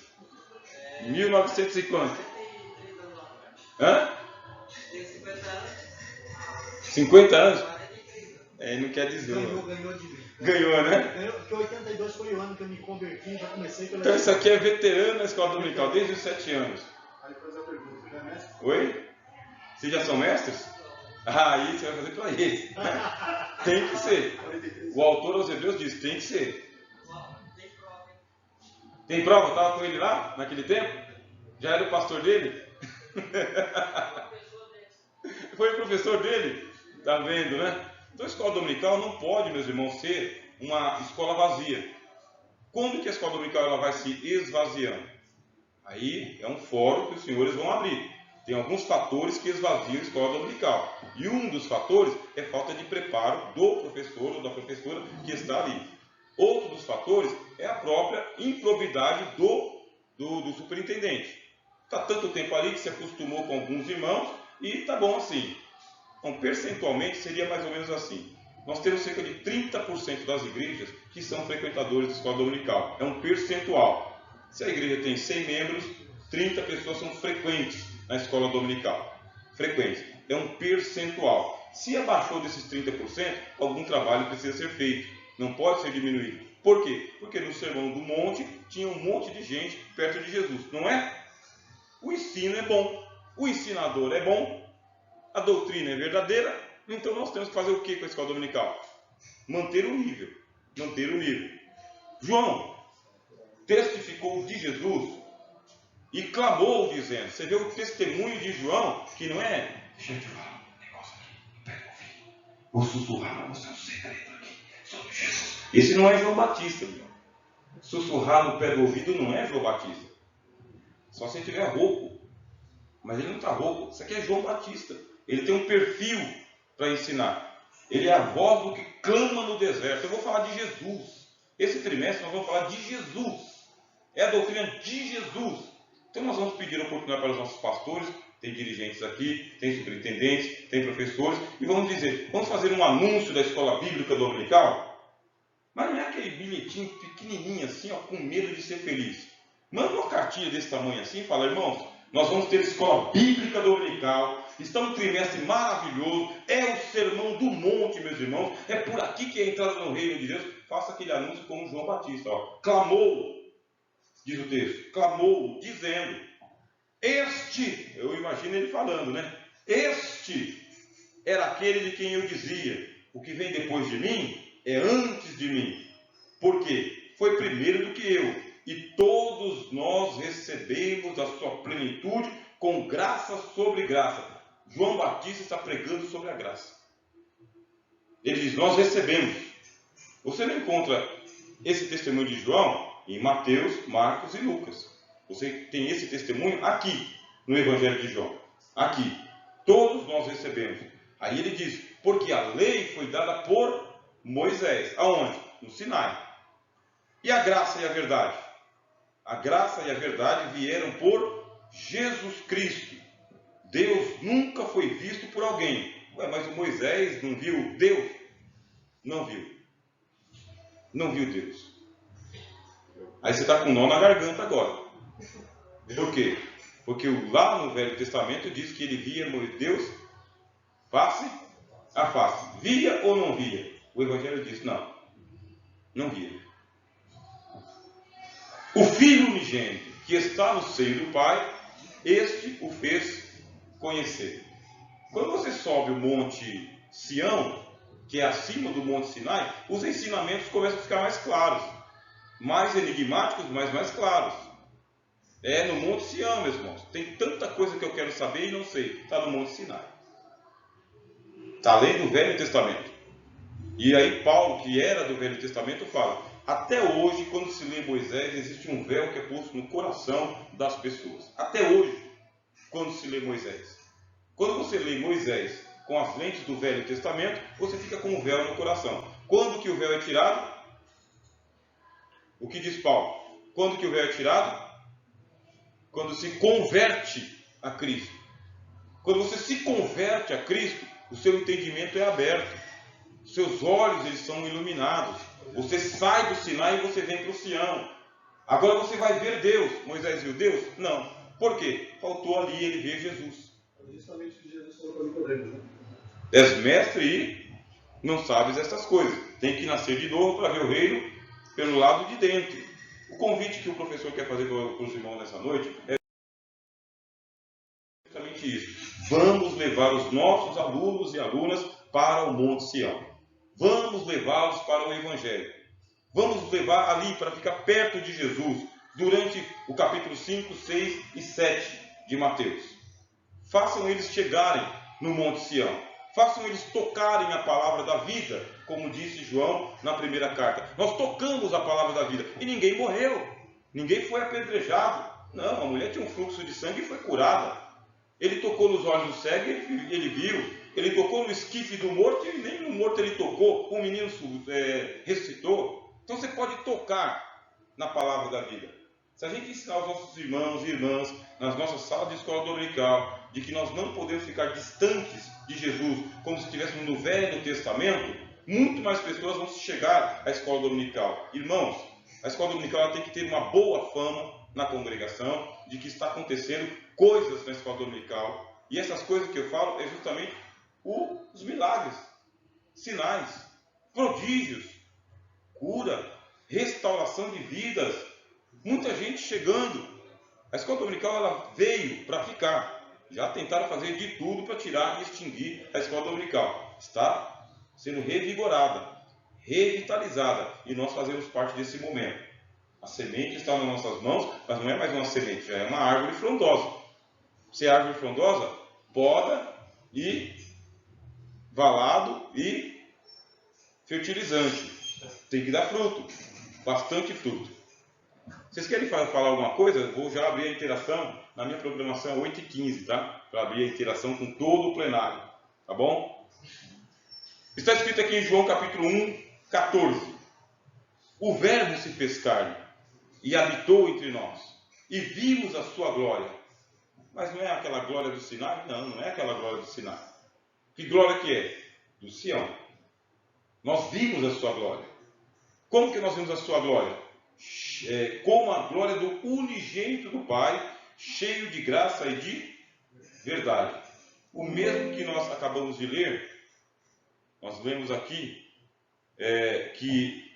1900 e quanto? 43 anos atrás. Hã? Tem 50 anos. 50 anos? 43 anos. Não quer dizer. Ganhou de mim. Ganhou, né? Ganhou, porque 82 foi o ano que eu me converti, já comecei pela Então isso aqui é veterano na escola dominical, desde os 7 anos. Aí depois eu pergunto, você já é mestre? Oi? Vocês já são mestres? Aí você vai fazer para eles. Tem que ser. O autor aos Hebreus diz, tem que ser. Tem prova, hein? Tem prova? Estava com ele lá, naquele tempo? Já era o pastor dele? Foi o professor dele? Está vendo, né? Então a escola dominical não pode, meus irmãos, ser uma escola vazia. Quando que a escola dominical ela vai se esvaziando? Aí é um fórum que os senhores vão abrir. Tem alguns fatores que esvaziam a escola dominical. E um dos fatores é falta de preparo do professor ou da professora que está ali. Outro dos fatores é a própria improbidade do superintendente. Está tanto tempo ali que se acostumou com alguns irmãos e está bom assim. Então, percentualmente, seria mais ou menos assim. Nós temos cerca de 30% das igrejas que são frequentadores da escola dominical. É um percentual. Se a igreja tem 100 membros, 30 pessoas são frequentes na escola dominical. Frequentes. É um percentual. Se abaixou desses 30%, algum trabalho precisa ser feito. Não pode ser diminuído. Por quê? Porque no Sermão do Monte tinha um monte de gente perto de Jesus. Não é? O ensino é bom. O ensinador é bom. A doutrina é verdadeira, então nós temos que fazer o que com a escola dominical? Manter o nível. Manter o nível. João testificou de Jesus e clamou dizendo, você vê o testemunho de João, que não é, deixa eu te falar um negócio aqui, pega o ouvido, vou sussurrar para você um segredo aqui sobre Jesus. Esse não é João Batista, irmão. Sussurrar no pé do ouvido não é João Batista. Só se ele estiver rouco. Mas ele não está rouco. Isso aqui é João Batista. Ele tem um perfil para ensinar. Ele é a voz do que clama no deserto. Eu vou falar de Jesus. Esse trimestre nós vamos falar de Jesus. É a doutrina de Jesus. Então nós vamos pedir a oportunidade para os nossos pastores. Tem dirigentes aqui, tem superintendentes, tem professores. E vamos dizer, vamos fazer um anúncio da escola bíblica dominical? Mas não é aquele bilhetinho pequenininho assim, ó, com medo de ser feliz. Manda uma cartinha desse tamanho assim e fala, irmãos, nós vamos ter escola bíblica dominical Está um trimestre maravilhoso. É o sermão do monte, meus irmãos. É por aqui que é a entrada no reino de Deus. Faça aquele anúncio como João Batista. Ó. Clamou, diz o texto. Clamou, dizendo. Este, eu imagino ele falando, né? Este era aquele de quem eu dizia: o que vem depois de mim é antes de mim. Porque foi primeiro do que eu. E todos nós recebemos a sua plenitude com graça sobre graça. João Batista está pregando sobre a graça. Ele diz: nós recebemos. Você não encontra esse testemunho de João em Mateus, Marcos e Lucas. Você tem esse testemunho aqui, no Evangelho de João. Aqui. Todos nós recebemos. Aí ele diz: porque a lei foi dada por Moisés. Aonde? No Sinai. E a graça e a verdade? A graça e a verdade vieram por Jesus Cristo. Deus nunca foi visto por alguém. Ué, mas o Moisés não viu Deus? Não viu. Não viu Deus. Aí você está com um nó na garganta agora. Por quê? Porque lá no Velho Testamento diz que ele via Deus face a face. Via ou não via? O Evangelho diz: não. Não via. O Filho unigênito que está no seio do Pai, este o fez conhecer. Quando você sobe o Monte Sião, que é acima do Monte Sinai, os ensinamentos começam a ficar mais claros. Mais enigmáticos, mas mais claros. É no Monte Sião, meus irmãos. Tem tanta coisa que eu quero saber e não sei. Está no Monte Sinai. Está além do Velho Testamento. E aí Paulo, que era do Velho Testamento, fala: até hoje, quando se lê Moisés, existe um véu que é posto no coração das pessoas. Até hoje, quando se lê Moisés. Quando você lê Moisés com as lentes do Velho Testamento, você fica com um véu no coração. Quando que o véu é tirado? O que diz Paulo? Quando que o véu é tirado? Quando se converte a Cristo. Quando você se converte a Cristo, o seu entendimento é aberto. Os seus olhos, eles são iluminados. Você sai do Sinai e você vem para o Sião. Agora você vai ver Deus. Moisés viu Deus? Não. Por quê? Faltou ali ele ver Jesus. Justamente o que Jesus falou para Nicodemos, né? És mestre e não sabes essas coisas. Tem que nascer de novo para ver o reino pelo lado de dentro. O convite que o professor quer fazer para os irmãos nessa noite é justamente isso. Vamos levar os nossos alunos e alunas para o Monte Sião. Vamos levá-los para o Evangelho. Vamos levar ali para ficar perto de Jesus durante o capítulo 5, 6 e 7 de Mateus. Façam eles chegarem no Monte Sião. Façam eles tocarem a palavra da vida, como disse João na primeira carta. Nós tocamos a palavra da vida e ninguém morreu. Ninguém foi apedrejado. Não, a mulher tinha um fluxo de sangue e foi curada. Ele tocou nos olhos do cego e ele viu. Ele tocou no esquife do morto e nem no morto ele tocou. O menino ressuscitou. Então você pode tocar na palavra da vida. Se a gente ensinar os nossos irmãos e irmãs nas nossas salas de escola dominical de que nós não podemos ficar distantes de Jesus como se estivéssemos no Velho Testamento, muito mais pessoas vão chegar à escola dominical. Irmãos, a escola dominical ela tem que ter uma boa fama na congregação de que está acontecendo coisas na escola dominical. E essas coisas que eu falo é justamente os milagres, sinais, prodígios, cura, restauração de vidas. Muita gente chegando. A escola dominical ela veio para ficar. Já tentaram fazer de tudo para tirar e extinguir a escola dominical. Está sendo revigorada, revitalizada. E nós fazemos parte desse momento. A semente está nas nossas mãos, mas não é mais uma semente, já é uma árvore frondosa. Se é árvore frondosa, poda e valado e fertilizante. Tem que dar fruto, bastante fruto. Vocês querem falar alguma coisa? Eu vou já abrir a interação. Na minha programação é 8h15, tá? Para abrir a interação com todo o plenário. Tá bom? Está escrito aqui em João capítulo 1, 14. O Verbo se fez carne e habitou entre nós. E vimos a sua glória. Mas não é aquela glória do Sinai? Não, não é aquela glória do Sinai. Que glória que é? Do Sião. Nós vimos a sua glória. Como que nós vimos a sua glória? Como a glória do unigênito do Pai, cheio de graça e de verdade. o mesmo que nós acabamos de ler, nós lemos aqui que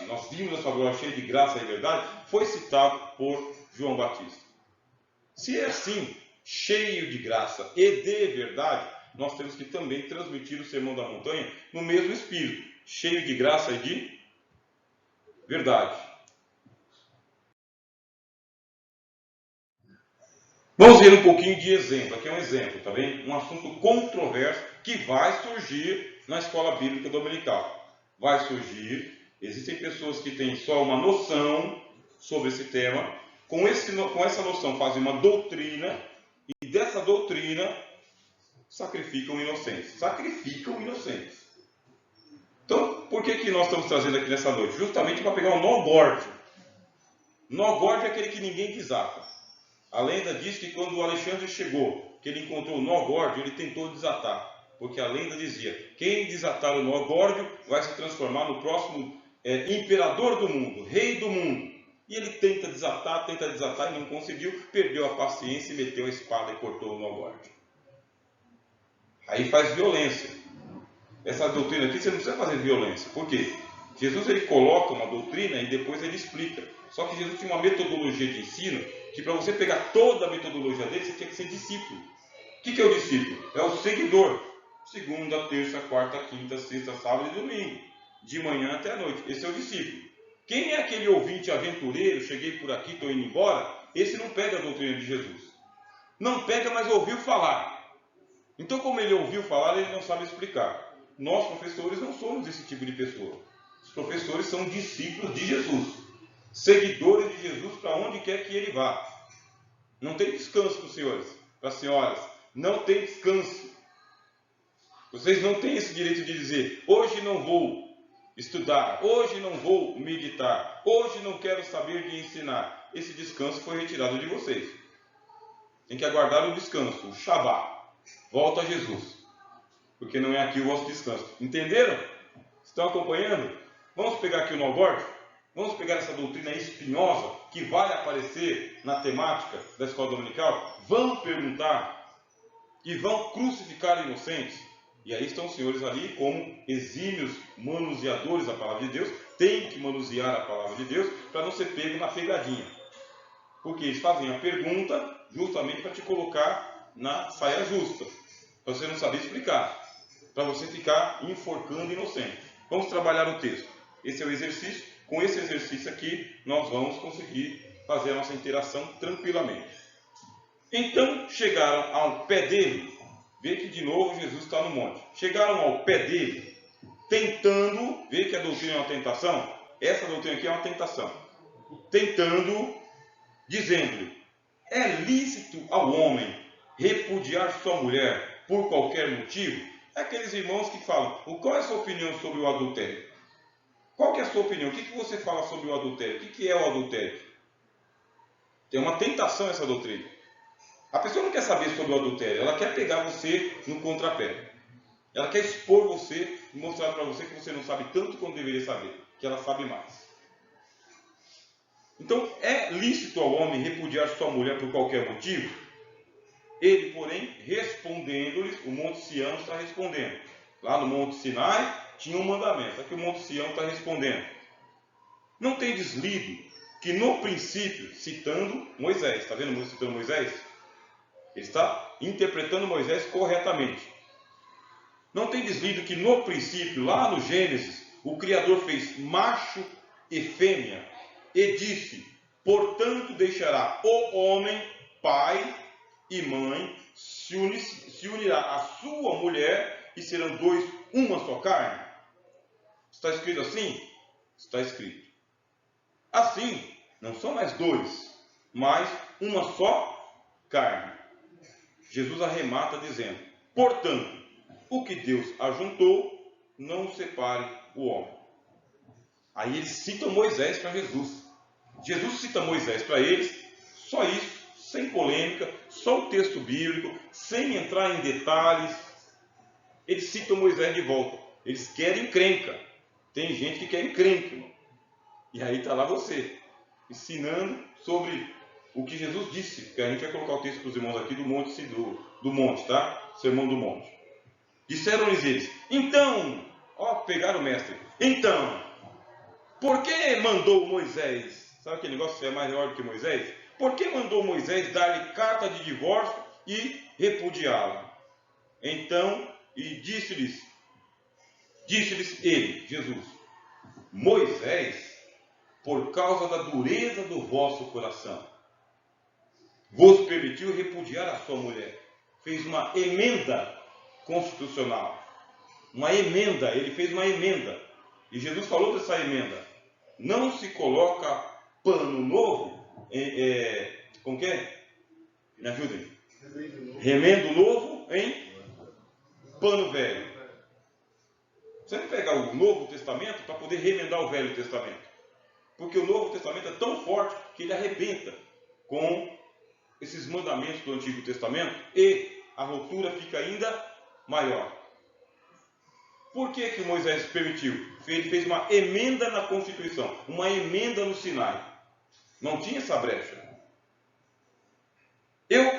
nós vimos a sua glória cheia de graça e verdade, foi citado por João Batista. Se é assim, cheio de graça e de verdade, nós temos que também transmitir o Sermão da Montanha no mesmo espírito, cheio de graça e de verdade. Vamos ver um pouquinho de exemplo. Aqui é um exemplo, tá bem? Um assunto controverso que vai surgir na escola bíblica dominical. Vai surgir, existem pessoas que têm só uma noção sobre esse tema, com essa noção fazem uma doutrina, e dessa doutrina sacrificam inocentes. Sacrificam inocentes. Então, por que nós estamos trazendo aqui nessa noite? Justamente para pegar o nó górdio. Nó górdio é aquele que ninguém desata. A lenda diz que quando o Alexandre chegou, que ele encontrou o nó górdio, ele tentou desatar. Porque a lenda dizia, quem desatar o nó górdio vai se transformar no próximo imperador do mundo, rei do mundo. E ele tenta desatar e não conseguiu, perdeu a paciência e meteu a espada e cortou o nó górdio. Aí faz violência. Essa doutrina aqui você não precisa fazer violência. Por quê? Jesus ele coloca uma doutrina e depois ele explica. Só que Jesus tinha uma metodologia de ensino que para você pegar toda a metodologia dele, você tinha que ser discípulo. O que é o discípulo? É o seguidor. Segunda, terça, quarta, quinta, sexta, sábado e domingo. De manhã até a noite. Esse é o discípulo. Quem é aquele ouvinte aventureiro, cheguei por aqui, estou indo embora? Esse não pega a doutrina de Jesus. Não pega, mas ouviu falar. Então, como ele ouviu falar, ele não sabe explicar. Nós, professores, não somos esse tipo de pessoa. Os professores são discípulos de Jesus. Seguidores de Jesus para onde quer que ele vá. Não tem descanso para os senhores, para as senhoras. Não tem descanso. Vocês não têm esse direito de dizer, hoje não vou estudar, hoje não vou meditar, hoje não quero saber de ensinar. Esse descanso foi retirado de vocês. Tem que aguardar o descanso, o Shabá. Volta a Jesus. Porque não é aqui o vosso descanso. Entenderam? Estão acompanhando? Vamos pegar aqui o nó górdio? Vamos pegar essa doutrina espinhosa que vai aparecer na temática da escola dominical? Vão perguntar e vão crucificar inocentes. E aí estão os senhores ali como exímios manuseadores da palavra de Deus. Tem que manusear a palavra de Deus para não ser pego na pegadinha. Porque eles fazem a pergunta justamente para te colocar na saia justa. Para você não saber explicar. Para você ficar enforcando inocente. Vamos trabalhar o texto. Esse é o exercício. Com esse exercício aqui, nós vamos conseguir fazer a nossa interação tranquilamente. Então, chegaram ao pé dele. Vê que de novo Jesus está no monte. Chegaram ao pé dele, tentando, vê que a doutrina é uma tentação? Essa doutrina aqui é uma tentação. Tentando, dizendo-lhe, é lícito ao homem repudiar sua mulher por qualquer motivo? É aqueles irmãos que falam, qual é a sua opinião sobre o adultério? Qual que é a sua opinião? O que você fala sobre o adultério? O que é o adultério? Tem uma tentação essa doutrina. A pessoa não quer saber sobre o adultério, ela quer pegar você no contrapé. Ela quer expor você e mostrar para você que você não sabe tanto quanto deveria saber, que ela sabe mais. Então, é lícito ao homem repudiar sua mulher por qualquer motivo? Ele, porém, respondendo-lhes, o Monte Sião está respondendo. Lá no Monte Sinai tinha um mandamento, aqui o Monte Sião está respondendo. Não tendes lido que no princípio, citando Moisés, está vendo citando Moisés? Ele está interpretando Moisés corretamente. Não tendes lido que no princípio, lá no Gênesis, o Criador fez macho e fêmea e disse, portanto deixará o homem, pai e mãe, se unirá à sua mulher e serão dois uma só carne? Está escrito assim? Está escrito. Assim, não são mais dois, mas uma só carne. Jesus arremata dizendo, portanto, o que Deus ajuntou, não separe o homem. Aí eles citam Moisés para Jesus. Jesus cita Moisés para eles, só isso, sem polêmica, só o texto bíblico, sem entrar em detalhes. Eles citam Moisés de volta. Eles querem encrenca. Tem gente que quer encrenca, irmão. E aí está lá você, ensinando sobre o que Jesus disse, que a gente vai colocar o texto para os irmãos aqui do monte, do monte, tá? Sermão do monte. Disseram-lhes eles, então, ó, pegaram o mestre, então, por que mandou Moisés, sabe aquele negócio que é maior do que Moisés? Por que mandou Moisés dar-lhe carta de divórcio e repudiá-la? Então, e disse-lhes ele, Jesus, Moisés, por causa da dureza do vosso coração, vos permitiu repudiar a sua mulher. Fez uma emenda constitucional. Uma emenda, ele fez uma emenda. E Jesus falou dessa emenda. Não se coloca pano novo, como que é? Me ajudem. Remendo novo em pano velho. Você não pega o Novo Testamento para poder remendar o Velho Testamento. Porque o Novo Testamento é tão forte que ele arrebenta com esses mandamentos do Antigo Testamento e a ruptura fica ainda maior. Por que que Moisés permitiu? Ele fez uma emenda na Constituição, uma emenda no Sinai. Não tinha essa brecha. Eu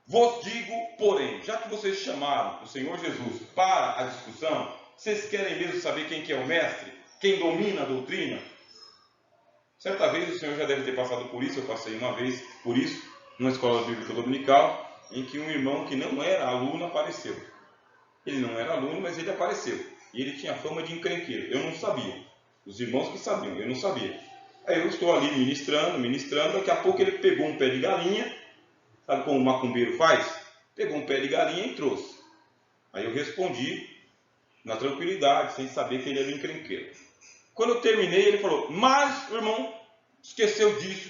vos digo, porém, já que vocês chamaram o Senhor Jesus para a discussão, vocês querem mesmo saber quem que é o mestre? Quem domina a doutrina? Certa vez o Senhor já deve ter passado por isso, eu passei uma vez por isso, numa escola bíblica dominical, em que um irmão que não era aluno apareceu. Ele não era aluno, mas ele apareceu. E ele tinha fama de encrenqueiro. Eu não sabia. Os irmãos que sabiam, eu não sabia. Aí eu estou ali ministrando, daqui a pouco ele pegou um pé de galinha, sabe como o macumbeiro faz? Pegou um pé de galinha e trouxe. Aí eu respondi, na tranquilidade, sem saber que ele era um encrenqueiro. Quando eu terminei, ele falou, mas o irmão esqueceu disso,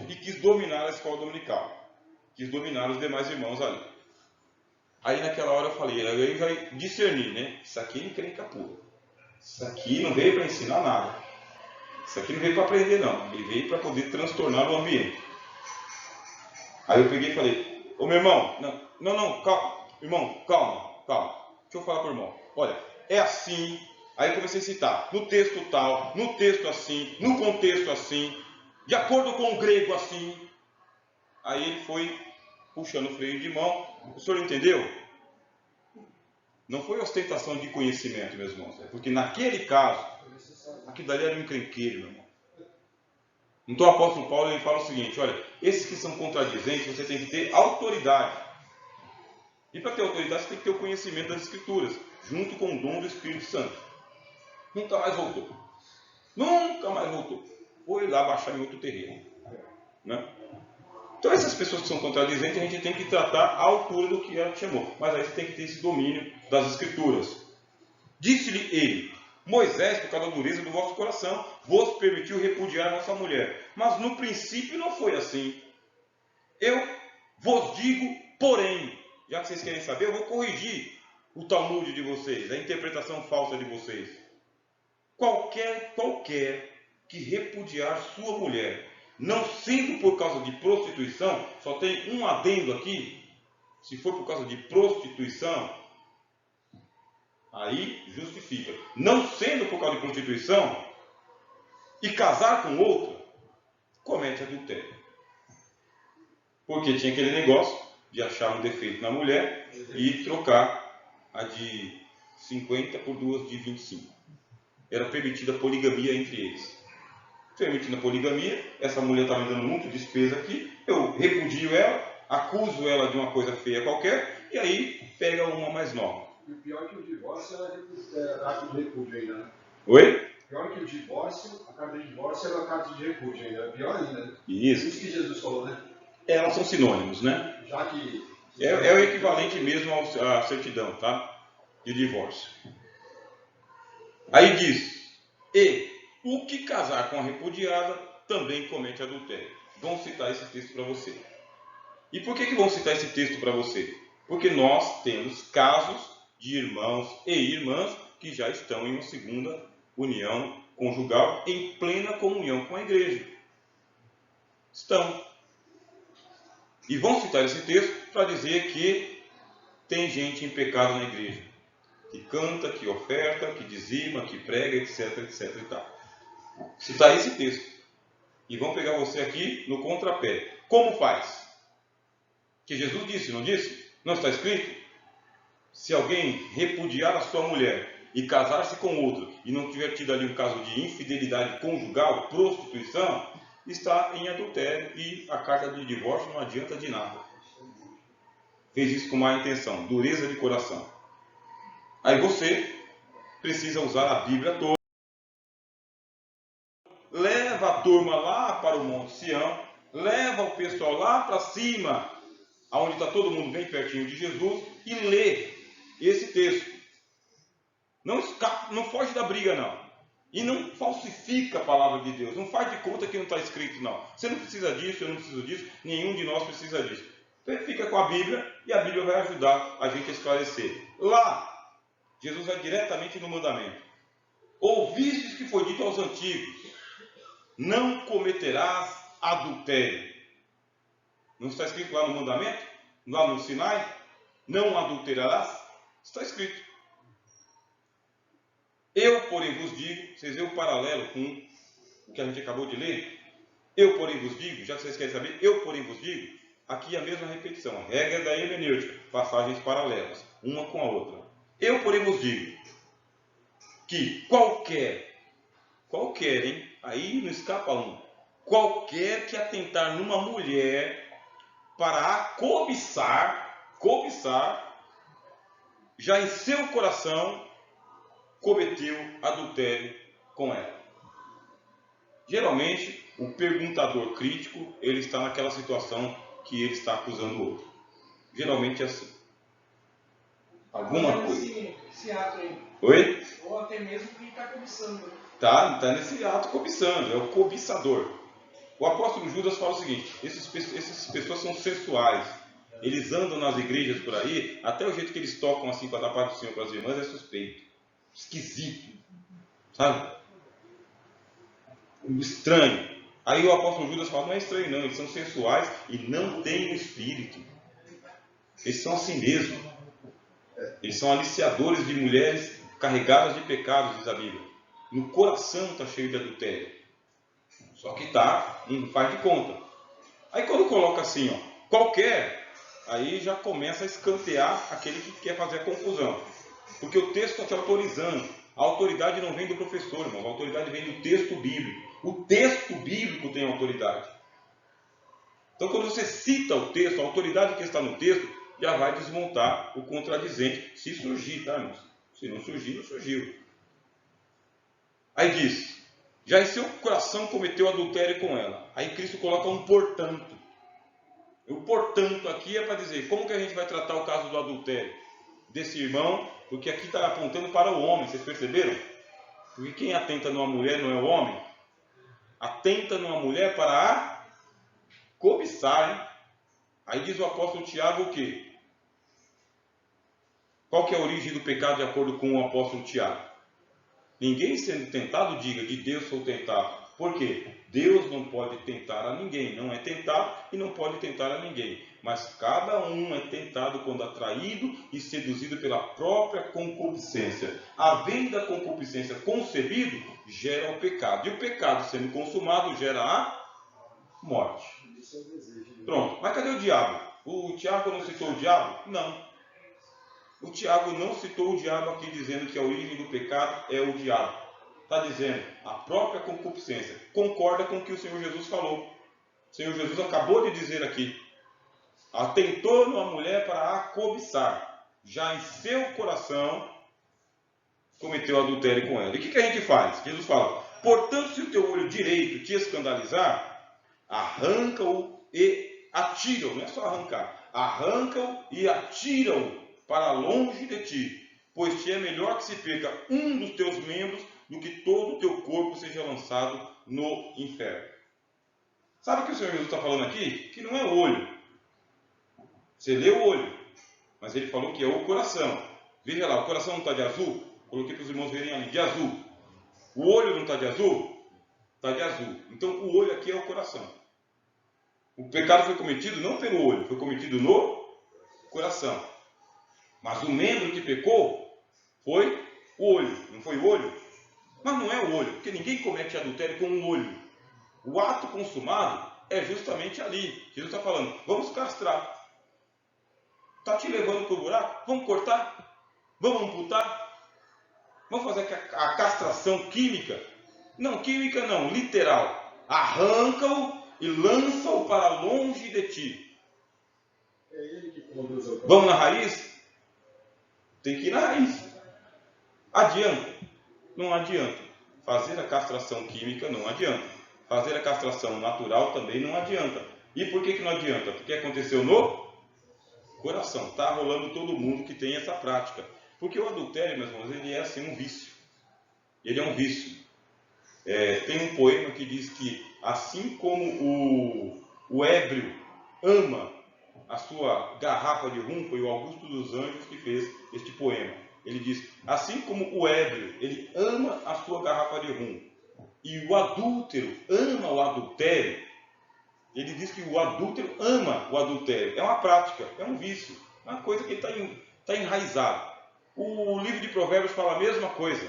e quis dominar a escola dominical. Quis dominar os demais irmãos ali. Aí naquela hora eu falei, eu já discerni, né? Isso aqui é encrenca pura. Isso aqui não veio para ensinar nada. Isso aqui não veio para aprender, não. Ele veio para poder transtornar o ambiente. Aí eu peguei e falei, ô meu irmão, não, calma. Irmão, calma. Deixa eu falar para o irmão. Olha, é assim. Aí eu comecei a citar, no texto tal, no texto assim, no contexto assim, de acordo com o grego assim. Aí ele foi puxando o freio de mão. O senhor entendeu? Não foi ostentação de conhecimento, meus irmãos. É porque naquele caso, aquilo dali era um encrenqueiro, meu irmão. Então o apóstolo Paulo ele fala o seguinte, olha, esses que são contradizentes, você tem que ter autoridade. E para ter autoridade, você tem que ter o conhecimento das Escrituras, junto com o dom do Espírito Santo. Nunca mais voltou. Foi lá baixar em outro terreno. Né? Então essas pessoas que são contradizentes, a gente tem que tratar à altura do que ela chamou. Mas aí você tem que ter esse domínio das Escrituras. Disse-lhe ele, Moisés, por causa da dureza do vosso coração, vos permitiu repudiar a vossa mulher. Mas no princípio não foi assim. Eu vos digo, porém, já que vocês querem saber, eu vou corrigir o Talmud de vocês, a interpretação falsa de vocês. Qualquer que repudiar sua mulher, não sendo por causa de prostituição, só tem um adendo aqui, se for por causa de prostituição, aí justifica. Não sendo por causa de prostituição, e casar com outra, comete adultério. Porque tinha aquele negócio de achar um defeito na mulher e trocar a de 50 por duas de 25. Era permitida a poligamia entre eles. Permitindo a poligamia, essa mulher está me dando muito despesa aqui, eu repudio ela, acuso ela de uma coisa feia qualquer, e aí pega uma mais nova. E o pior é que o divórcio é ato de repúdio ainda, né? Oi? Pior que o divórcio, a carta de divórcio é uma carta de repúdio ainda. É pior ainda, né? Isso. Isso que Jesus falou, né? Elas são sinônimos, né? Já que... É o equivalente mesmo à certidão, tá? De divórcio. Aí diz, e o que casar com a repudiada também comete adultério. Vão citar esse texto para você. E por que vão citar esse texto para você? Porque nós temos casos de irmãos e irmãs que já estão em uma segunda união conjugal em plena comunhão com a igreja. Estão. E vão citar esse texto para dizer que tem gente em pecado na igreja. Que canta, que oferta, que dizima, que prega, etc, etc e tal. Citar esse texto. e vão pegar você aqui no contrapé. Como faz? Que Jesus disse, não disse? Não está escrito? Se alguém repudiar a sua mulher e casar-se com outra e não tiver tido ali um caso de infidelidade conjugal, prostituição, está em adultério e a carta de divórcio não adianta de nada. Fez isso com má intenção, dureza de coração. Aí você precisa usar a Bíblia toda. Leva a turma lá para o Monte Sião, leva o pessoal lá para cima, onde está todo mundo bem pertinho de Jesus, e lê esse texto. Não escapa, não foge da briga, não. E não falsifica a palavra de Deus. Não faz de conta que não está escrito, não. Você não precisa disso, eu não preciso disso, nenhum de nós precisa disso. Então fica com a Bíblia e a Bíblia vai ajudar a gente a esclarecer. Lá, Jesus vai diretamente no mandamento. Ouvistes que foi dito aos antigos: não cometerás adultério. Não está escrito lá no mandamento? Lá no Sinai? Não adulterarás? Está escrito. Eu, porém, vos digo, vocês veem o paralelo com o que a gente acabou de ler? Eu, porém, vos digo, já que vocês querem saber, eu, porém, vos digo, aqui é a mesma repetição, a regra da hermenêutica, passagens paralelas, uma com a outra. Eu, porém, vos digo que qualquer, hein? Aí não escapa um, qualquer que atentar numa mulher para a cobiçar, já em seu coração cometeu adultério com ela. Geralmente, o perguntador crítico, ele está naquela situação que ele está acusando o outro. Geralmente é assim. Alguma coisa. Esse ato aí. Oi? Ou até mesmo quem está cobiçando. Tá nesse ato cobiçando, é o cobiçador. O apóstolo Judas fala o seguinte: essas pessoas são sensuais. Eles andam nas igrejas por aí, até o jeito que eles tocam assim para dar parte do Senhor para as irmãs é suspeito. Esquisito. Sabe? Estranho. Aí o apóstolo Judas fala: não é estranho não, eles são sensuais e não têm o espírito. Eles são assim mesmo. Eles são aliciadores de mulheres carregadas de pecados, diz a Bíblia. No coração está cheio de adultério. Só que não faz de conta. Aí quando coloca assim, ó, qualquer, aí já começa a escantear aquele que quer fazer a confusão. Porque o texto está te autorizando. A autoridade não vem do professor, irmão. A autoridade vem do texto bíblico. O texto bíblico tem autoridade. Então quando você cita o texto, a autoridade que está no texto já vai desmontar o contradizente, se surgir, tá, irmãos? Se não surgir, não surgiu. Aí diz: já em seu coração cometeu adultério com ela. Aí Cristo coloca um portanto. O portanto aqui é para dizer, como que a gente vai tratar o caso do adultério desse irmão? Porque aqui está apontando para o homem, vocês perceberam? Porque quem atenta numa mulher não é o homem. Atenta numa mulher para a cobiçar, hein? Aí diz o apóstolo Tiago o quê? Qual que é a origem do pecado de acordo com o apóstolo Tiago? Ninguém sendo tentado, diga, de Deus sou tentado. Por quê? Deus não pode tentar a ninguém. Não é tentado e não pode tentar a ninguém. Mas cada um é tentado quando atraído e seduzido pela própria concupiscência. Havendo a concupiscência concebido, gera o pecado. E o pecado sendo consumado, gera a morte. Pronto. Mas cadê o diabo? O Tiago não citou o diabo? Não. O Tiago não citou o diabo aqui dizendo que a origem do pecado é o diabo. Está dizendo a própria concupiscência. Concorda com o que o Senhor Jesus falou. O Senhor Jesus acabou de dizer aqui: atentou numa mulher para a cobiçar, já em seu coração cometeu adultério com ela. E o que a gente faz? Jesus fala: portanto, se o teu olho direito te escandalizar, arranca-o e atira-o. Não é só arrancar. Arranca-o e atira-o para longe de ti, pois te é melhor que se perca um dos teus membros do que todo o teu corpo seja lançado no inferno. Sabe o que o Senhor Jesus está falando aqui? Que não é o olho. Você lê o olho, mas ele falou que é o coração. Veja lá, o coração não está de azul? Coloquei para os irmãos verem ali, de azul. O olho não está de azul? Está de azul. Então o olho aqui é o coração. O pecado foi cometido não pelo olho, foi cometido no coração. Mas o membro que pecou foi o olho. Não foi o olho? Mas não é o olho, porque ninguém comete adultério com o olho. O ato consumado é justamente ali. Jesus está falando, vamos castrar. Está te levando para o buraco? Vamos cortar? Vamos amputar? Vamos fazer a castração química? Não, química não, literal. Arranca-o e lança-o para longe de ti. É ele que conduz o Vamos na raiz? Tem que ir na raiz. Adianta? Não adianta. Fazer a castração química não adianta. Fazer a castração natural também não adianta. E por que não adianta? Porque aconteceu no coração. Está rolando todo mundo que tem essa prática. Porque o adultério, meus irmãos, ele é assim um vício. Ele é um vício. Tem um poema que diz que assim como o ébrio ama a sua garrafa de rum, foi o Augusto dos Anjos que fez este poema. Ele diz, assim como o ébrio, ele ama a sua garrafa de rum, e o adúltero ama o adultério, ele diz que o adúltero ama o adultério. É uma prática, é um vício, é uma coisa que está enraizado. O livro de Provérbios fala a mesma coisa,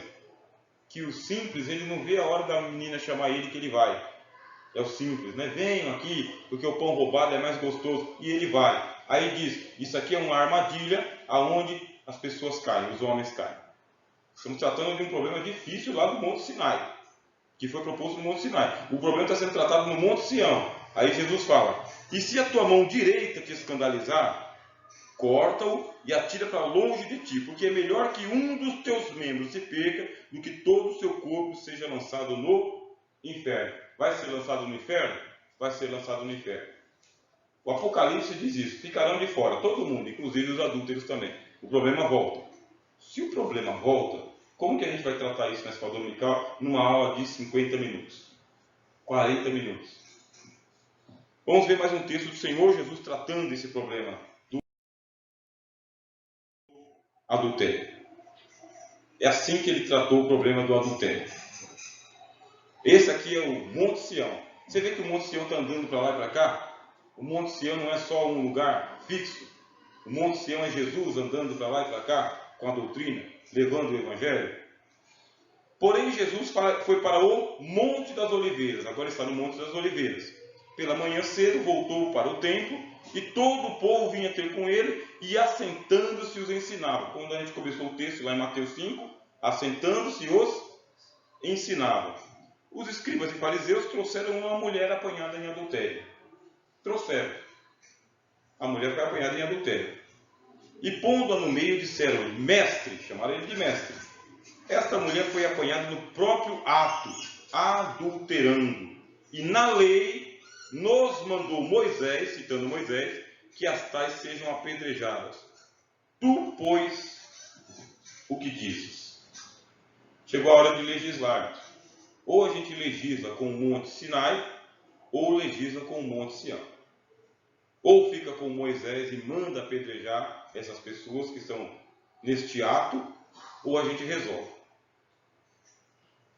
que o simples, ele não vê a hora da menina chamar ele que ele vai. É o simples, né? Venham aqui, porque o pão roubado é mais gostoso. E ele vai. Aí diz, isso aqui é uma armadilha aonde as pessoas caem, os homens caem. Estamos tratando de um problema difícil lá do Monte Sinai, que foi proposto no Monte Sinai. O problema está sendo tratado no Monte Sião. Aí Jesus fala, e se a tua mão direita te escandalizar, corta-o e atira para longe de ti, porque é melhor que um dos teus membros se perca do que todo o seu corpo seja lançado no inferno. Vai ser lançado no inferno? Vai ser lançado no inferno. O Apocalipse diz isso. Ficarão de fora, todo mundo, inclusive os adúlteros também. O problema volta. Se o problema volta, como que a gente vai tratar isso na escola dominical numa aula de 50 minutos? 40 minutos. Vamos ver mais um texto do Senhor Jesus tratando desse problema do adultério. É assim que ele tratou o problema do adultério. Esse aqui é o Monte Sião. Você vê que o Monte Sião está andando para lá e para cá? O Monte Sião não é só um lugar fixo. O Monte Sião é Jesus andando para lá e para cá com a doutrina, levando o Evangelho. Porém, Jesus foi para o Monte das Oliveiras. Agora está no Monte das Oliveiras. Pela manhã cedo voltou para o templo e todo o povo vinha ter com ele e assentando-se os ensinava. Quando a gente começou o texto lá em Mateus 5, assentando-se os ensinava. Os escribas e fariseus trouxeram uma mulher apanhada em adultério. Trouxeram. A mulher foi apanhada em adultério. E pondo-a no meio, disseram, mestre, chamaram ele de mestre. Esta mulher foi apanhada no próprio ato, adulterando. E na lei nos mandou Moisés, citando Moisés, que as tais sejam apedrejadas. Tu, pois, o que dizes? Chegou a hora de legislar. Ou a gente legisla com o Monte Sinai, ou legisla com o Monte Sião. Ou fica com Moisés e manda apedrejar essas pessoas que estão neste ato, ou a gente resolve.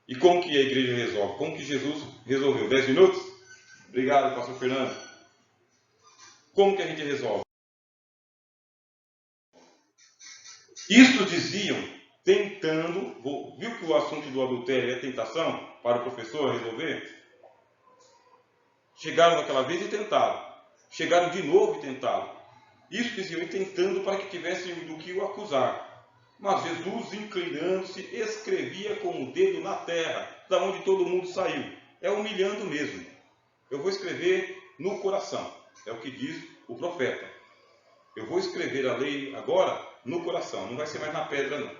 E como que a igreja resolve? Como que Jesus resolveu? 10 minutos? Obrigado, pastor Fernando. Como que a gente resolve? Isto diziam, tentando, viu que o assunto do adultério é tentação para o professor resolver? Chegaram daquela vez e tentaram. Chegaram de novo e tentaram. Isso diziam e tentando para que tivessem do que o acusar. Mas Jesus, inclinando-se, escrevia com o dedo na terra, da onde todo mundo saiu. É humilhando mesmo. Eu vou escrever no coração. É o que diz o profeta. Eu vou escrever a lei agora no coração. Não vai ser mais na pedra, não.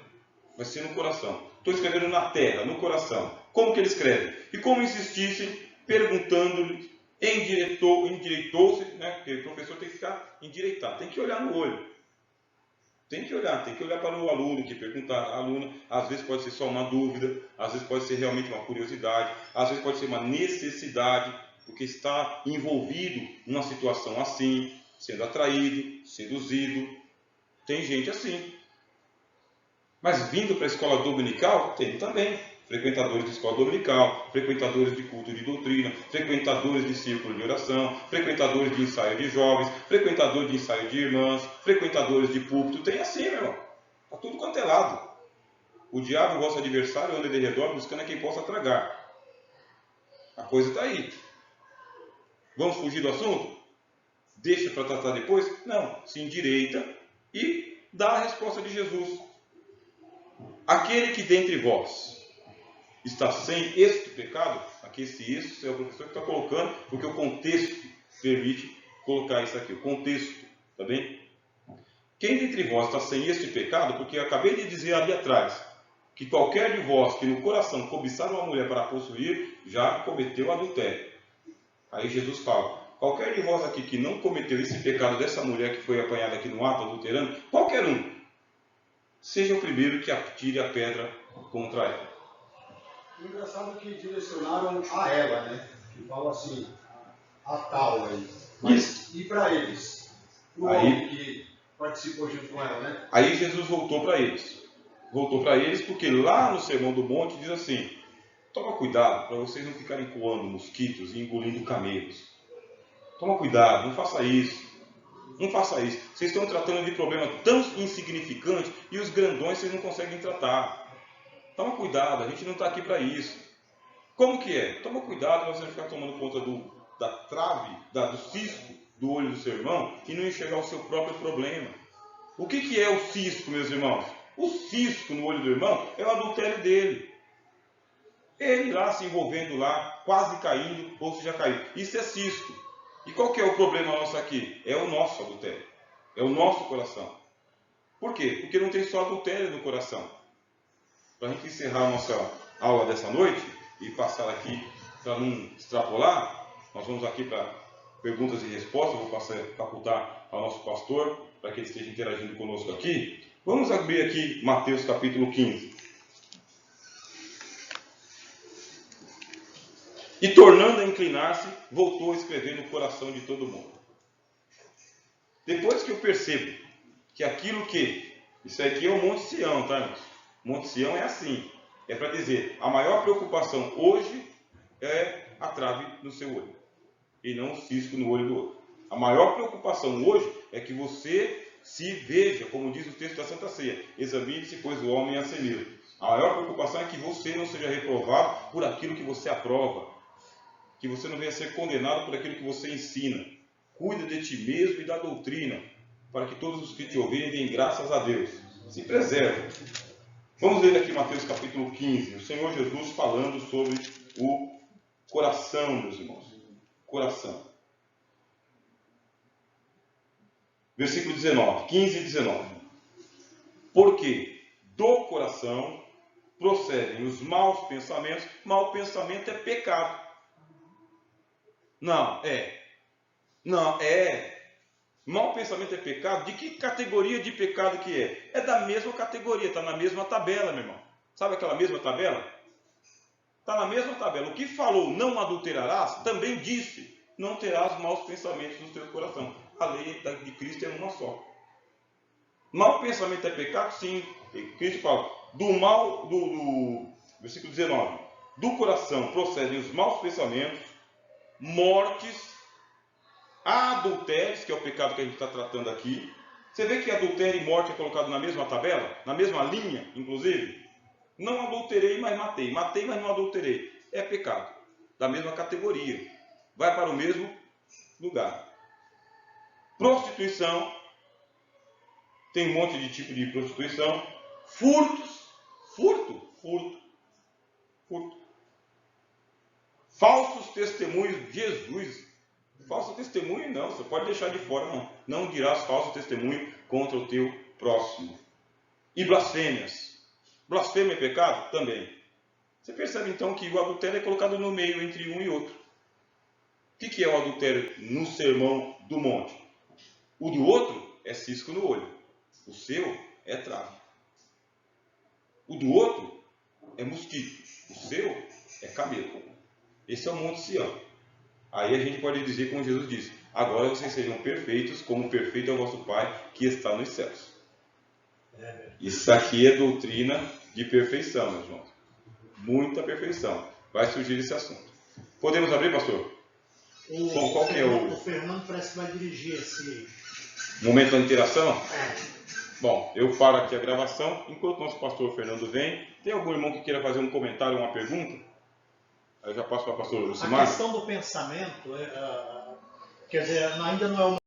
Vai ser no coração. Estou escrevendo na terra, no coração. Como que ele escreve? E como insistissem, perguntando-lhe, endireitou-se, né? Porque o professor tem que ficar endireitado, tem que olhar no olho. Tem que olhar para o aluno, que perguntar à aluna. Às vezes pode ser só uma dúvida, às vezes pode ser realmente uma curiosidade, às vezes pode ser uma necessidade, porque está envolvido numa situação assim, sendo atraído, seduzido. Tem gente assim. Mas vindo para a escola dominical, tem também. Frequentadores de escola dominical, frequentadores de culto de doutrina, frequentadores de círculo de oração, frequentadores de ensaio de jovens, frequentadores de ensaio de irmãs, frequentadores de púlpito. Tem assim, meu irmão. Está tudo quanto é lado. O diabo, vosso adversário, anda de redor buscando a quem possa tragar. A coisa está aí. Vamos fugir do assunto? Deixa para tratar depois? Não, se endireita e dá a resposta de Jesus. Aquele que dentre vós está sem este pecado, aqui esse isso é o professor que está colocando, porque o contexto permite colocar isso aqui, o contexto, tá bem? Quem dentre vós está sem este pecado, porque eu acabei de dizer ali atrás, que qualquer de vós que no coração cobiçar uma mulher para possuir, já cometeu adultério. Aí Jesus fala, qualquer de vós aqui que não cometeu esse pecado dessa mulher que foi apanhada aqui no ato adulterando, qualquer um, seja o primeiro que atire a pedra contra ela. O engraçado é que direcionaram a ela, né? Que fala assim, a tal aí. Mas e para eles? O homem que participou junto com ela, né? Aí Jesus voltou para eles. Voltou para eles porque lá no Sermão do Monte diz assim, toma cuidado para vocês não ficarem coando mosquitos e engolindo camelos. Toma cuidado, não faça isso. Não faça isso. Vocês estão tratando de problema tão insignificante e os grandões vocês não conseguem tratar. Toma cuidado, a gente não está aqui para isso. Como que é? Toma cuidado para você não ficar tomando conta da trave, do cisco do olho do seu irmão e não enxergar o seu próprio problema. O que é o cisco, meus irmãos? O cisco no olho do irmão é o adultério dele. Ele lá se envolvendo lá, quase caindo, ou se já caiu. Isso é cisco. E qual que é o problema nosso aqui? É o nosso adultério. É o nosso coração. Por quê? Porque não tem só adultério no coração. Para a gente encerrar a nossa aula dessa noite e passar aqui para não extrapolar, nós vamos aqui para perguntas e respostas. Vou facultar ao nosso pastor para que ele esteja interagindo conosco aqui. Vamos abrir aqui Mateus capítulo 15. E tornando a inclinar-se, voltou a escrever no coração de todo mundo. Depois que eu percebo que aquilo que... Isso aqui é o Monte Sião, tá, irmãos? Monte Sião é assim. É para dizer, a maior preocupação hoje é a trave no seu olho. E não o cisco no olho do outro. A maior preocupação hoje é que você se veja, como diz o texto da Santa Ceia. Examine-se, pois o homem é a si mesmo. A maior preocupação é que você não seja reprovado por aquilo que você aprova. Que você não venha ser condenado por aquilo que você ensina. Cuida de ti mesmo e da doutrina, para que todos os que te ouvirem deem graças a Deus. Se preserve. Vamos ler aqui Mateus capítulo 15. O Senhor Jesus falando sobre o coração, meus irmãos. Coração. Versículo 19. 15 e 19. Porque do coração procedem os maus pensamentos. Mau pensamento é pecado. Não é. Mau pensamento é pecado? De que categoria de pecado que é? É da mesma categoria, está na mesma tabela, meu irmão. Sabe aquela mesma tabela? Está na mesma tabela. O que falou não adulterarás, também disse, não terás maus pensamentos no teu coração. A lei de Cristo é uma só. Mau pensamento é pecado? Sim. Cristo fala, versículo 19, do coração procedem os maus pensamentos, mortes, adultérios, que é o pecado que a gente está tratando aqui. Você vê que adultério e morte é colocado na mesma tabela? Na mesma linha, inclusive? Não adulterei, mas matei. Matei, mas não adulterei. É pecado. Da mesma categoria. Vai para o mesmo lugar. Prostituição. Tem um monte de tipo de prostituição. Furtos. Furto. Falsos testemunhos. Jesus. Falso testemunho não, você pode deixar de fora, não. Não dirás falso testemunho contra o teu próximo. E blasfêmias. Blasfêmia é pecado? Também. Você percebe então que o adultério é colocado no meio entre um e outro. O que é o adultério no Sermão do Monte? O do outro é cisco no olho. O seu é trave. O do outro é mosquito. O seu é camelo. Esse é o Monte Sião. Aí a gente pode dizer, como Jesus disse, agora vocês sejam perfeitos, como perfeito é o vosso Pai que está nos céus. Isso aqui é doutrina de perfeição, meus irmãos. Muita perfeição. Vai surgir esse assunto. Podemos abrir, pastor? Qual que é o Fernando parece que vai dirigir esse momento da interação? Bom, eu paro aqui a gravação. Enquanto nosso pastor Fernando vem, tem algum irmão que queira fazer um comentário, uma pergunta? Aí eu já passo para o pastor Lucimar. A questão do pensamento, Quer dizer, ainda não é uma